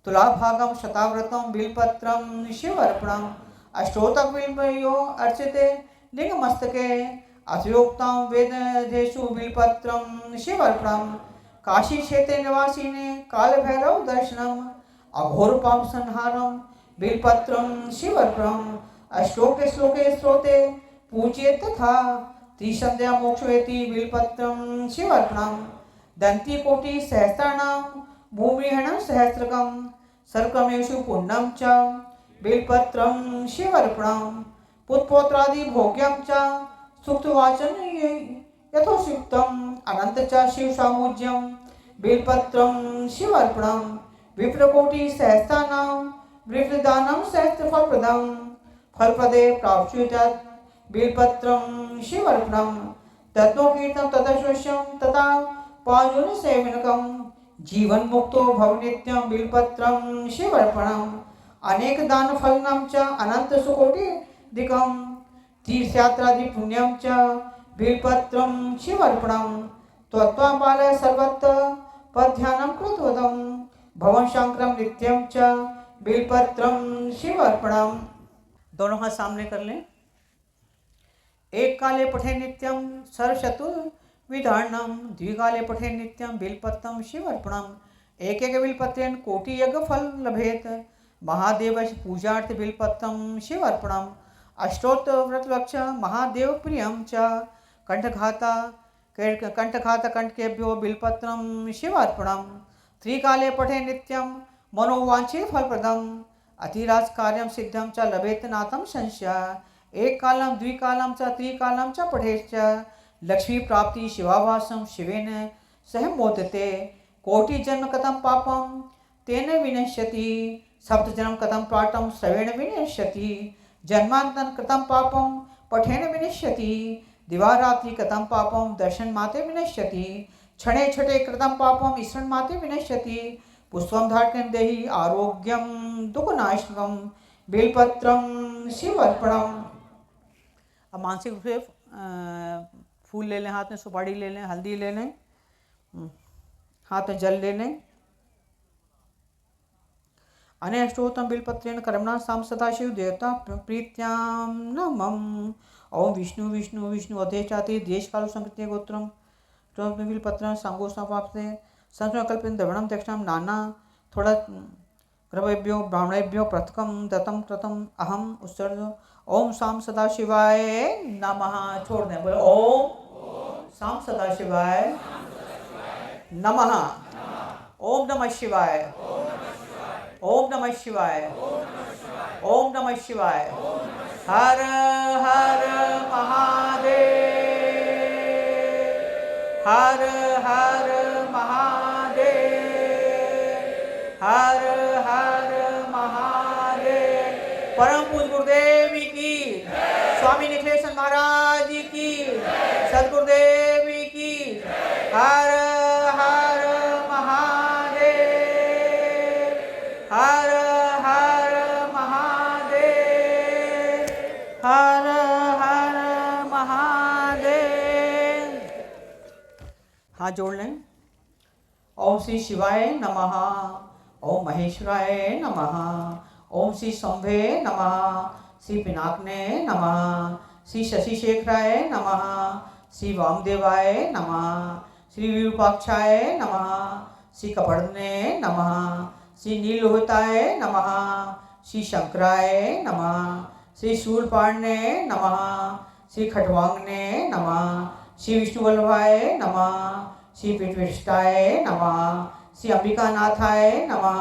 तुलाभागम शताव्रतम बिल्पत्रम शिवर्पणम। अष्टोतक बिल्वयो अर्चिते लिंगमस्तके अथयोक्तां वेदेषु बिल्पत्रम शिवर्पणम। काशी क्षेत्रे निवासिने काल भैरव दर्शनम अघोर पाप संहारम बिल्पत्रम शिवर्पणम। अश्लोके श्लोके स्रोते पूज्ये तथा त्रिसंध्या मोक्षवेति बिल्पत्रम शिवर्पणम। दंती कोटि सहस्राणां भूमिहरणं सहस्त्रकं सर्वकर्मेषु पुण्यं च बिल्पत्रम शिवर्पणम। पुत्रपौत्रादि भोग्यं च सुक्तवाचन यथोक्तम अनंत च शिव सामुज्यम बिल्पत्रम शिवर्पणम। विप्रकोटि सहस्रानां विप्रदानं सहस्रफलप्रदं फलप्रदे प्राप्स्युत बिल्पत्रम शिवर्पणम। तत्त्वकीर्तनं तदश्वश्यं तथा पांजुन सेवनकं जीवन मुक्तो भव नित्यं बिल्पत्रम शिवर्पणम। अनेक दान फलनं च अनंत सुकोटिदिकं तीर्थयात्रादि पुण्यं च बिल्पत्रम शिवर्पणम। त्वत्त्वापालय सर्वत्र पदध्यानं कृतवतं भवन शंकरम नित्यं च बिल्पत्रम शिवर्पणम। दोनों हाथ सामने कर लें। एक काले पठे नित्यं सर्वशतुर्विधारणं द्विकाले पठे नित्यं बिल्पत्रम शिवर्पणम। एक एक बिल्पत्रेण कोटि यज्ञ फल लभेत महादेवस्य पूजार्थ बिल्पत्रम शिवर्पणम। अष्टोत्तर व्रतलक्ष महादेव प्रियं च कंठघाता कंठकेभ्यो बिल्पत्रम शिवर्पणम। त्रिकाले पठे नित्यं मनोवांछित फलप्रदम अतिराज कार्यं सिद्धं च लभेत नाथं संशय। एक कालं द्विकालं च त्रिकालं च पठेश्च लक्ष्मी प्राप्ति शिवावासं शिवेन सह मोदते। कोटि जन्म कथं पापं तेन विनश्यति सप्त जन्म कथं पाठं श्रवेण विनश्यति। जन्मांतर कथं पापं पठेन विनश्यति दिवारात्रि कथं पापं दर्शन माते विनश्यति। क्षणे छठे कृतं पापं स्मरण माते विनश्यति। पुष्पं धारकं देहि आरोग्यं दुःखनाशकं बिल्पत्रम शिवर्पणम। अब मानसिक रूप से फूल ले लें, हाथ में सुपारी ले लें, हल्दी ले लें, हाथ में जल ले लें। अनेष्टोत्तम बिल्पत्रेण कर्मणा साम सदाशिव देवता प्रीत्यां नमः। ओम विष्णु विष्णु विष्णु अधे चाति देश काल संकृत्य गोत्रम बिल्पत्रं संगोष्ठा पापते संस्कृत कल्पन द्रवणम दक्षिणम नाना थोड़ा ग्रहेभ्यो ब्राह्मणेभ्यो पृथकम दत्तम कृतम अहम उत्सर्ग। ओम शाम सदाशिवाय नमः। छोड़ दें, बोलो ओम शाम सदाशिवाय नमः। ओम नमः शिवाय, ओम नमः शिवाय, ओम नमः शिवाय। हर हर महादेव, हर हर महादेव, हर हर महादेव। परम पूज्य गुरुदेव की, स्वामी निखिलेश्वर महाराज की, सदगुरुदेव की। हर हर महादेव, हर हर महादेव, हर हर महादेव। हाथ जोड़ लें। ओम श्री शिवाय नमः, ओम महेश्वराय नमः, ओम श्री शंभे नमः, श्री पिनाकने नमः, श्री शशिशेखराय नमः, श्री वामदेवाय नमः, श्री विरूपाक्षाय नमः, श्री कपर्दने नमः, श्री नीललोहिताय नमः, श्री शंकराय नमः, श्री शूलपाणने नमः, श्री खटवांगने नमः, श्री विष्णुवल्लभाय नमः, श्री पीठविष्टाय नमः, श्री अंबिकानाथाय नमः,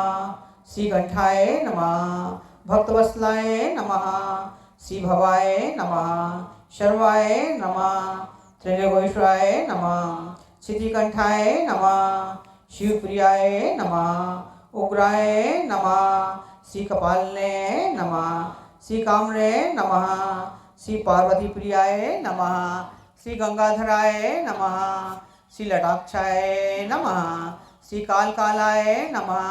श्री कंठाय नमः, भक्तवत्सलाय नमः, श्री भवाय नमः, शर्वाय नमः, त्रैलोक्येश्वराय नमः, सिद्धिकंठाय नमः, शिवप्रियाय नमः, उग्राय नमः, श्री कपालने नमः, श्री कामने नमः, श्री पार्वती प्रियाय नमः, श्री गंगाधराय नमः, श्री लटाक्षाय नमः, श्री कालकालाय नमः,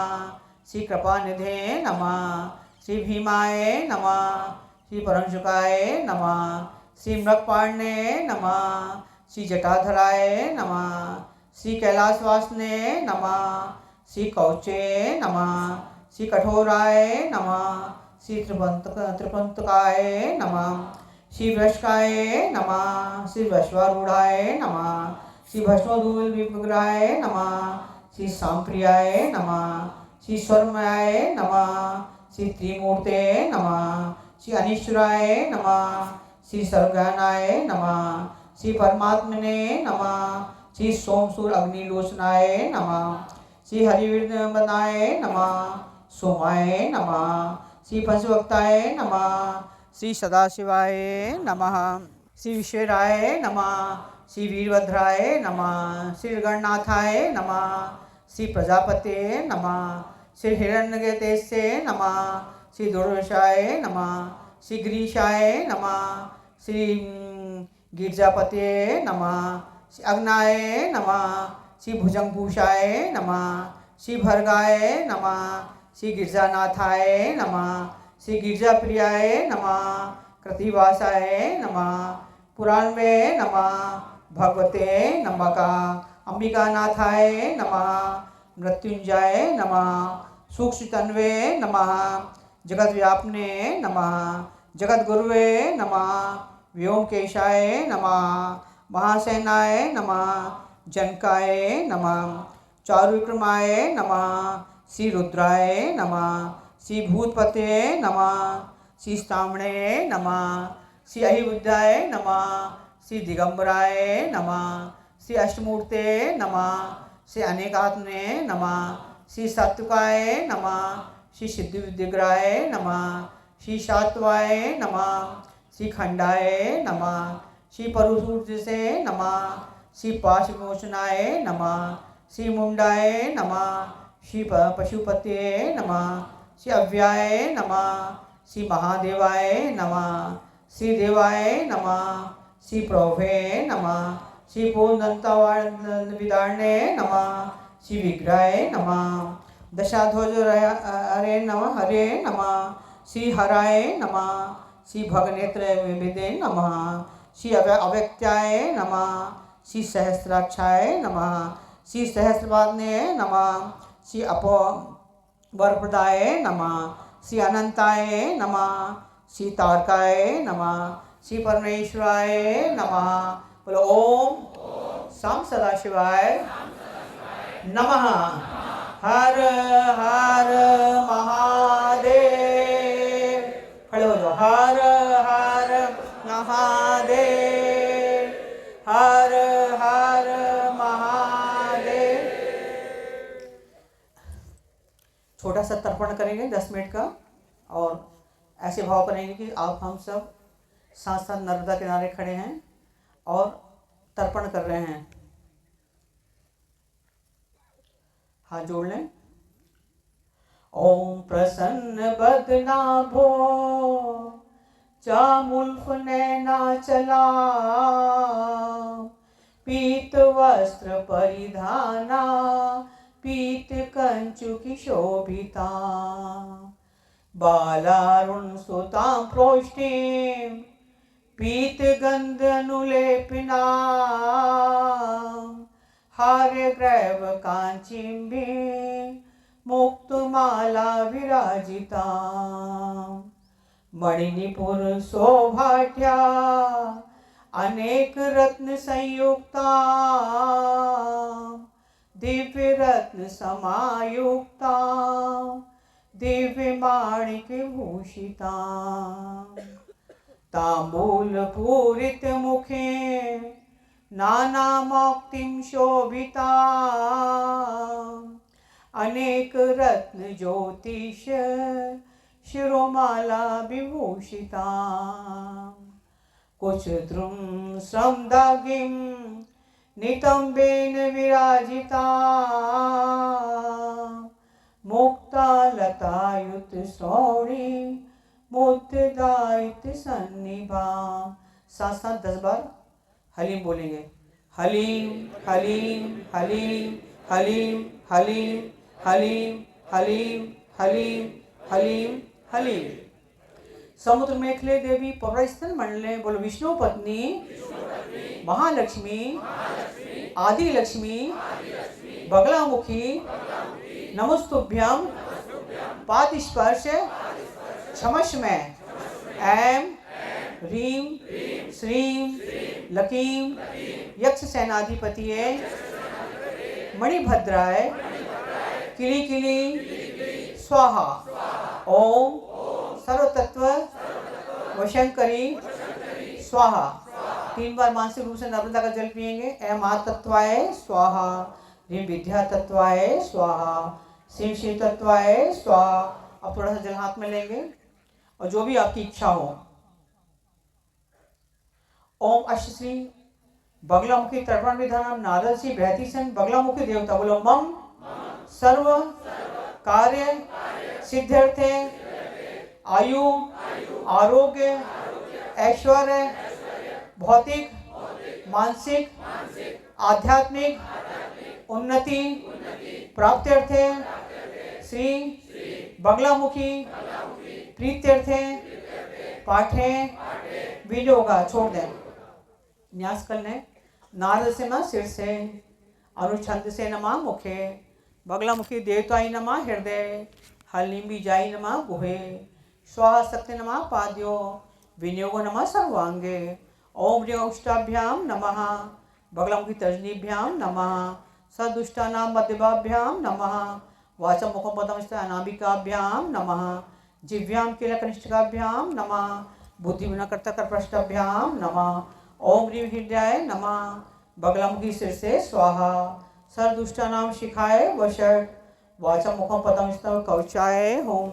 श्री कृपानिधे नमः, श्री भीमाय नमः, श्री परमशुकाय नमः, श्री मृगपाणने नमः, श्री जटाधराय नमः, श्री कैलासवासने नमः, श्री कौचे नमः, श्री कठोराय नमः, श्री त्रिपंतकाय नमः, श्री वृषकाय नमः, श्री वृषवारूढ़ाय नमः, श्री भस्मधूल विग्रहाय नमः, श्री सांप्रियाय नमः, श्री स्वरमयाय नमः, श्री त्रिमूर्ते नमः, श्री अनीश्वराय नमः, श्री सर्वज्ञानाय नमः, श्री परमात्मने नमः, श्री सोमसूर अग्निलोचनाय नमः, श्री हरिविर्दमनाय नमः, सोमाय नमः, श्री पंचवक्ताय नमः, श्री सदाशिवाय नमः, श्री विश्वेराय नमः, श्री वीरभद्राय नमः, श्री गणनाथाय नमः, श्री प्रजापते नमः, श्री हिरण्यकेतसे नमः, श्री दुर्वेशाय नमः, श्री गिरीशाय नमः, श्री गिरजापते नमः, श्री अग्नाय नमः, श्री भुजंगभूषाय नमः, श्री भर्गाय नमः, श्री गिरजानाथाय नमः, श्री गिरजाप्रियाय नमः, कृतिवासाय नमः, पुराणवे नमः, भगवते नमः, अंबिकानाथाय नमः, मृत्युंजय नमः, सूक्ष्मतन्वे नमः, जगद्व्यापने नमः, जगद्गुरुवे नमः, व्योमकेशाय नमः, महासेनाय नमः, जनकाय नमः, चारुविक्रमाय नमः, श्री रुद्राय नमः, श्री भूतपते नमः, श्री स्थामणे नमः, श्री अहिबुद्धाय नमः, श्री दिगंबराय नमः, श्री अष्टमूर्ते नमः, श्री अनेकात्मने नमः, श्री सात्विकाय नमः, श्री सिद्धिविद्यग्राय नमः, श्री शात्वाय नमः, श्री खंडाय नमः, श्री परुसूर्जसे नमः, श्री पाशविमोचनाय नमः, श्री मुंडाय नमः, श्री पशुपते नमः, श्री अव्याय नमः, श्री महादेवाय नमः, श्री देवाय नमः, श्री प्रभे नमः, श्री पूर्णदंताविदारणे नमः, श्री विग्रहाय नमः, दशाध्वज हरे नमः, हरे नमः, श्री हराय नमः, श्री भगनेत्र विविदे नमः, श्री अव्यक्त्याय नमः, श्री सहस्राक्षाय नमः, श्री सहस्रपादने नमः, श्री अपवरप्रदाय नमः, श्री अनंताय नमः, श्री तारकाय नमः, श्री परमेश्वराय नमः। बोलो ओम शाम सदाशिवाय नमः। हर हर महादेव। खड़े हो जाओ। हर हर महादेव, हर हर महादेव। छोटा सा तर्पण करेंगे 10 मिनट का, और ऐसे भाव करेंगे कि आप हम सब साथ साथ नर्मदा किनारे खड़े हैं और तर्पण कर रहे हैं। हाथ जोड़ लें। ओम प्रसन्न बदनाभो चामुल्फ नैना चला पीत वस्त्र परिधाना पीत कंचुकी शोभिता बालारुण सुतां प्रोष्ठीं पीत गंध अनुलेपना हार्य ग्रैव कांचीं मुक्तमाला विराजिता मणिनिपुर शोभाढ्या अनेक रत्न संयुक्ता दिव्य रत्न समायुक्ता दिव्य माणिक भूषिता तांबूल पूरित मुखे नाना मौक्तिं शोभिता अनेक रत्न ज्योतिष शिरोमाला विभूषिता कुशद्रुम श्रमदागिं नितंबेन विराजिता मुक्ता लतायुत श्रोणी मुद्दायुत सन्निभा। साथ साथ 10 बार हलीम बोलेंगे। हलीम हलीम हलीम हलीम हलीम हलीम हलीम हलीम हलीम हलीम। समुद्र मेखले देवी पवरस्थल मंडले बोलो विष्णु पत्नी महालक्ष्मी आदि लक्ष्मी बगलामुखी नमस्तुभ्यम पातिस्पर्श क्षमस्मय ऐं ह्रीं श्रीं लकीं यक्ष सेनाधिपतिये मणिभद्राय किली किली स्वाहा। ओम सर्वतत्व वशंकरी स्वाहा। 3 बार मानसिक रूप से नर्मदा का जल पिएंगे। ऐं महातत्वाय स्वाहा, ह्रीं विद्या तत्वाय स्वाहा, शिव शिव तत्वाय स्वाहा। अब थोड़ा सा जल हाथ में लेंगे और जो भी आपकी इच्छा हो। ओम अश्श्री बगलामुखी तर्पण विधानम नारदसी बहती सन बगलामुखी देवता बोलो मम सर्व कार्य सिद्ध्यर्थे आयु आरोग्य ऐश्वर्य भौतिक मानसिक आध्यात्मिक उन्नति प्राप्त्यर्थे श्री बगलामुखी प्रीत्यर्थे पाठे विनियोगा। छोड़ दें, न्यास कर लें। नारद से न सिर से, अनुच्छंद से नमा मुखे, बगलामुखी देवताई नमा हृदय, हलीम बीजाई नमा गुहे, स्वाहा शक्ति नमा पाद्यो, विनियोगो नमा सर्वांगे। ओम ह्रीष्टाभ्याम नमः, बगलामुखी तर्जनीभ्याम नमः, सदुष्टानां मध्यभाभ्याम नमः, वाचम मुखम पदम अनामिकाभ्याम नमः, जिव्याम किलकनिष्ठिकाभ्याम नमः, बुद्धि विनाकर्ता कर्पष्टाभ्याम नमः। ओम ह्रीं हृदयाय नमः, बगलामुखी सिर से स्वाहा, सर्वदुष्टानां शिखाय वषट, वाचम मुखम पदम कवचाय होम,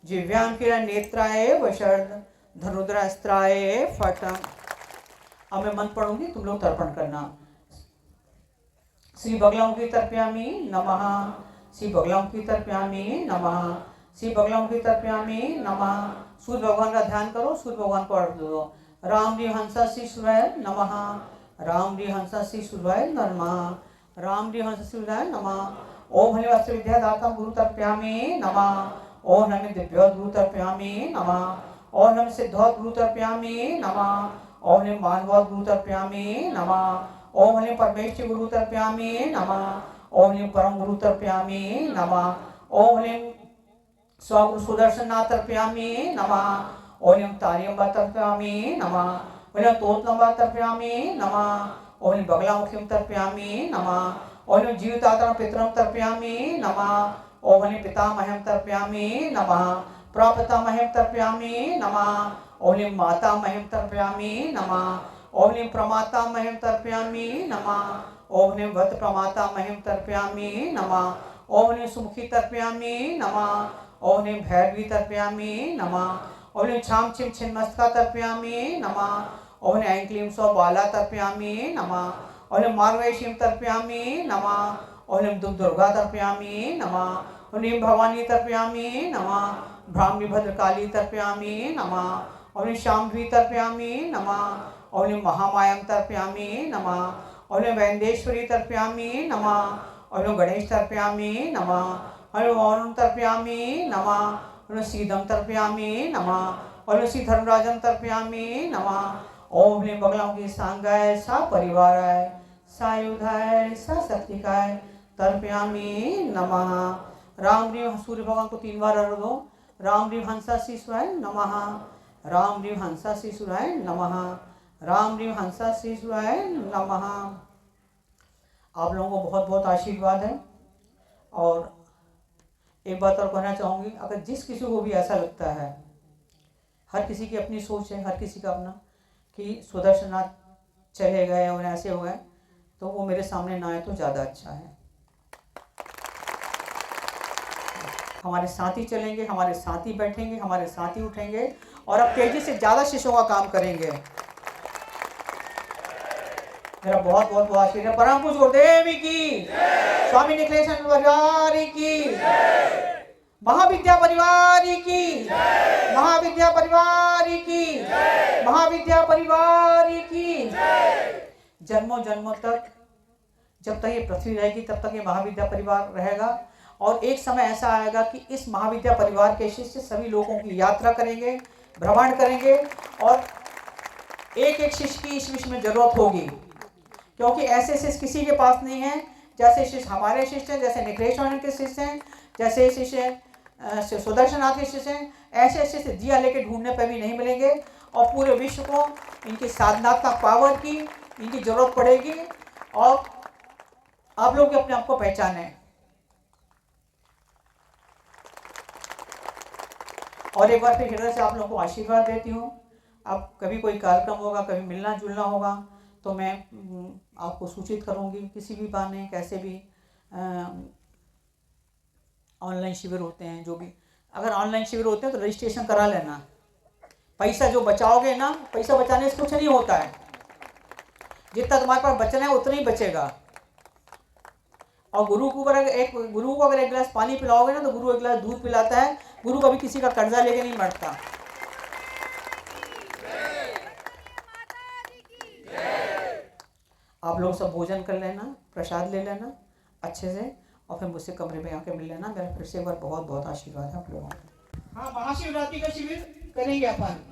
जिव्याम किरण नेत्राय वषट, धनुद्रास्त्राय फट। अब मैं मंत्र पढ़ूंगी, तुम लोग तर्पण करना। श्री बगलामुखी तर्पयामि नमः, श्री बगलामुखी तर्पयामि नमः, श्री बगलामुखी तर्पयामि नमः। सूर्य भगवान का ध्यान करो, सूर्य भगवान को अर्घ दो। राम री हंसा श्री सूर्याय नमः, राम री हंसा श्री सूर्याय नमः, राम री हंसा सूर्याय नमः। ओम हरि वस्त्र विद्यादाता गुरु तर्पयामि नमः, ओम नमः दिव्यो गुरु तर्पयामि नमः, ओम नमः सिद्धो गुरु तर्पयामि नमः, ओम नमः मानवो गुरु तर्पयामि नमः, ओम नमः परमेश्वर गुरु तर्पयामि नमः, ओम नमः परम गुरु तर्पयामि नमः, ओम नमः स्वगुरु सुदर्शनाथ तर्पयामि नमः, ओम नमः तार्यंबा तर्पयामि नमः, ओम नमः तोतलंबा तर्पयामि नमः, ओम नमः बगलामुखीं तर्पयामि नमः, ओम नमः जीवितात्मा पितरं तर्पयामि नमः, ओम नमः पितामहं तर्पयामि नमः, प्रपितामहं तर्पयामि नमः, ओम नमः मातामहं तर्पयामि नमः, ओम नमः प्रमातामहं तर्पयामि नमः, ओम नमः वत प्रमातामहं तर्पयामि नमः, ओम नमः सुमुखी तर्पयामि नमः, ओम नमः भैरवी तर्पयामि नमः, ओम नमः छाम छिम छिन्मस्तका तर्पयामि नमः, ओम नमः ऐं क्लीं सौः बाला तर्पयामि नमः, ओम नमः मार्गशीं तर्पयामि नमः, ओम नमः दुर्गा तर्पयामि नमः, ओम ह्रीं भवानी तर्पयामि नमः, ब्राह्मी भद्रकाली तर्पयामि नमः, ओम ह्रीं शाम्भवी तर्पयामि नमः, ओम ह्रीं महामायां तर्पयामि नमः, ओम ह्रीं वैन्देश्वरी तर्पयामि नमः, ओम ह्रीं गणेश तर्पयामि नमः, ओम ह्रीं वरुण तर्पयामि नमः, ओम ह्रीं सीदं तर्पयामि नमः, ओम ह्रीं श्री धर्मराजं तर्पयामि नमः, ओम ह्रीं बगलामुखी की सांगाय सा परिवाराय सायुधाय सशक्तिकाय तर्पयामि नमः। राम ह्रीं सूर्य भगवान को 3 बार अर्घ दो। राम ह्रीं हंसा शिशुराय नमः, राम ह्रीं हंसा शिशुराय नमः, राम ह्रीं हंसा शिशुराय नमः। आप लोगों को बहुत बहुत आशीर्वाद है। और एक बात और कहना चाहूँगी, अगर जिस किसी को भी ऐसा लगता है, हर किसी की अपनी सोच है, हर किसी का अपना, कि सुदर्शनाथ चले गए और ऐसे हो गए, तो वो मेरे सामने ना आए तो ज़्यादा अच्छा है। हमारे साथ ही चलेंगे, हमारे साथ ही बैठेंगे, हमारे साथ ही उठेंगे और अब तेजी से ज़्यादा शिष्यों का काम करेंगे। मेरा बहुत बहुत बहुत आशीर्वाद। परम पूज्य गुरुदेव की, स्वामी निखिलेशानंद परिवार की, महाविद्या परिवार की, महाविद्या परिवार की, महाविद्या परिवार की। जन्मों जन्मों तक, जब तक ये पृथ्वी रहेगी तब तक ये महाविद्या परिवार रहेगा। और एक समय ऐसा आएगा कि इस महाविद्या परिवार के शिष्य सभी लोगों की यात्रा करेंगे, भ्रमण करेंगे, और एक एक शिष्य की इस विश्व में जरूरत होगी, क्योंकि ऐसे शिष्य किसी के पास नहीं है जैसे शिष्य हमारे शिष्य हैं, जैसे निखिलेश्वर के शिष्य हैं, जैसे शिष्य सुदर्शनाथ के शिष्य हैं। ऐसे शिष्य दिया लेके ढूंढने पर भी नहीं मिलेंगे, और पूरे विश्व को इनकी साधनात्मक पावर की इनकी जरूरत पड़ेगी। और आप लोग अपने आप को पहचानें। और एक बार फिर हृदय से आप लोगों को आशीर्वाद देती हूँ। अब कभी कोई कार्यक्रम होगा, कभी मिलना जुलना होगा, तो मैं आपको सूचित करूँगी, किसी भी बहाने, कैसे भी। ऑनलाइन शिविर होते हैं, जो भी, अगर ऑनलाइन शिविर होते हैं तो रजिस्ट्रेशन करा लेना। पैसा जो बचाओगे ना, पैसा बचाने से कुछ नहीं होता है, जितना तुम्हारे पास बचना है उतना ही बचेगा। और गुरु को अगर एक गिलास पानी पिलाओगे ना, तो गुरु 1 गिलास दूध पिलाता है। गुरु कभी किसी का कर्जा लेके नहीं मरता। आप लोग सब भोजन कर लेना, प्रसाद ले लेना अच्छे से, और फिर मुझसे कमरे में आके मिल लेना। मेरा फिर से एक बार बहुत बहुत आशीर्वाद है आप लोगों का। हाँ, महाशिवरात्रि का शिविर करेंगे अपन।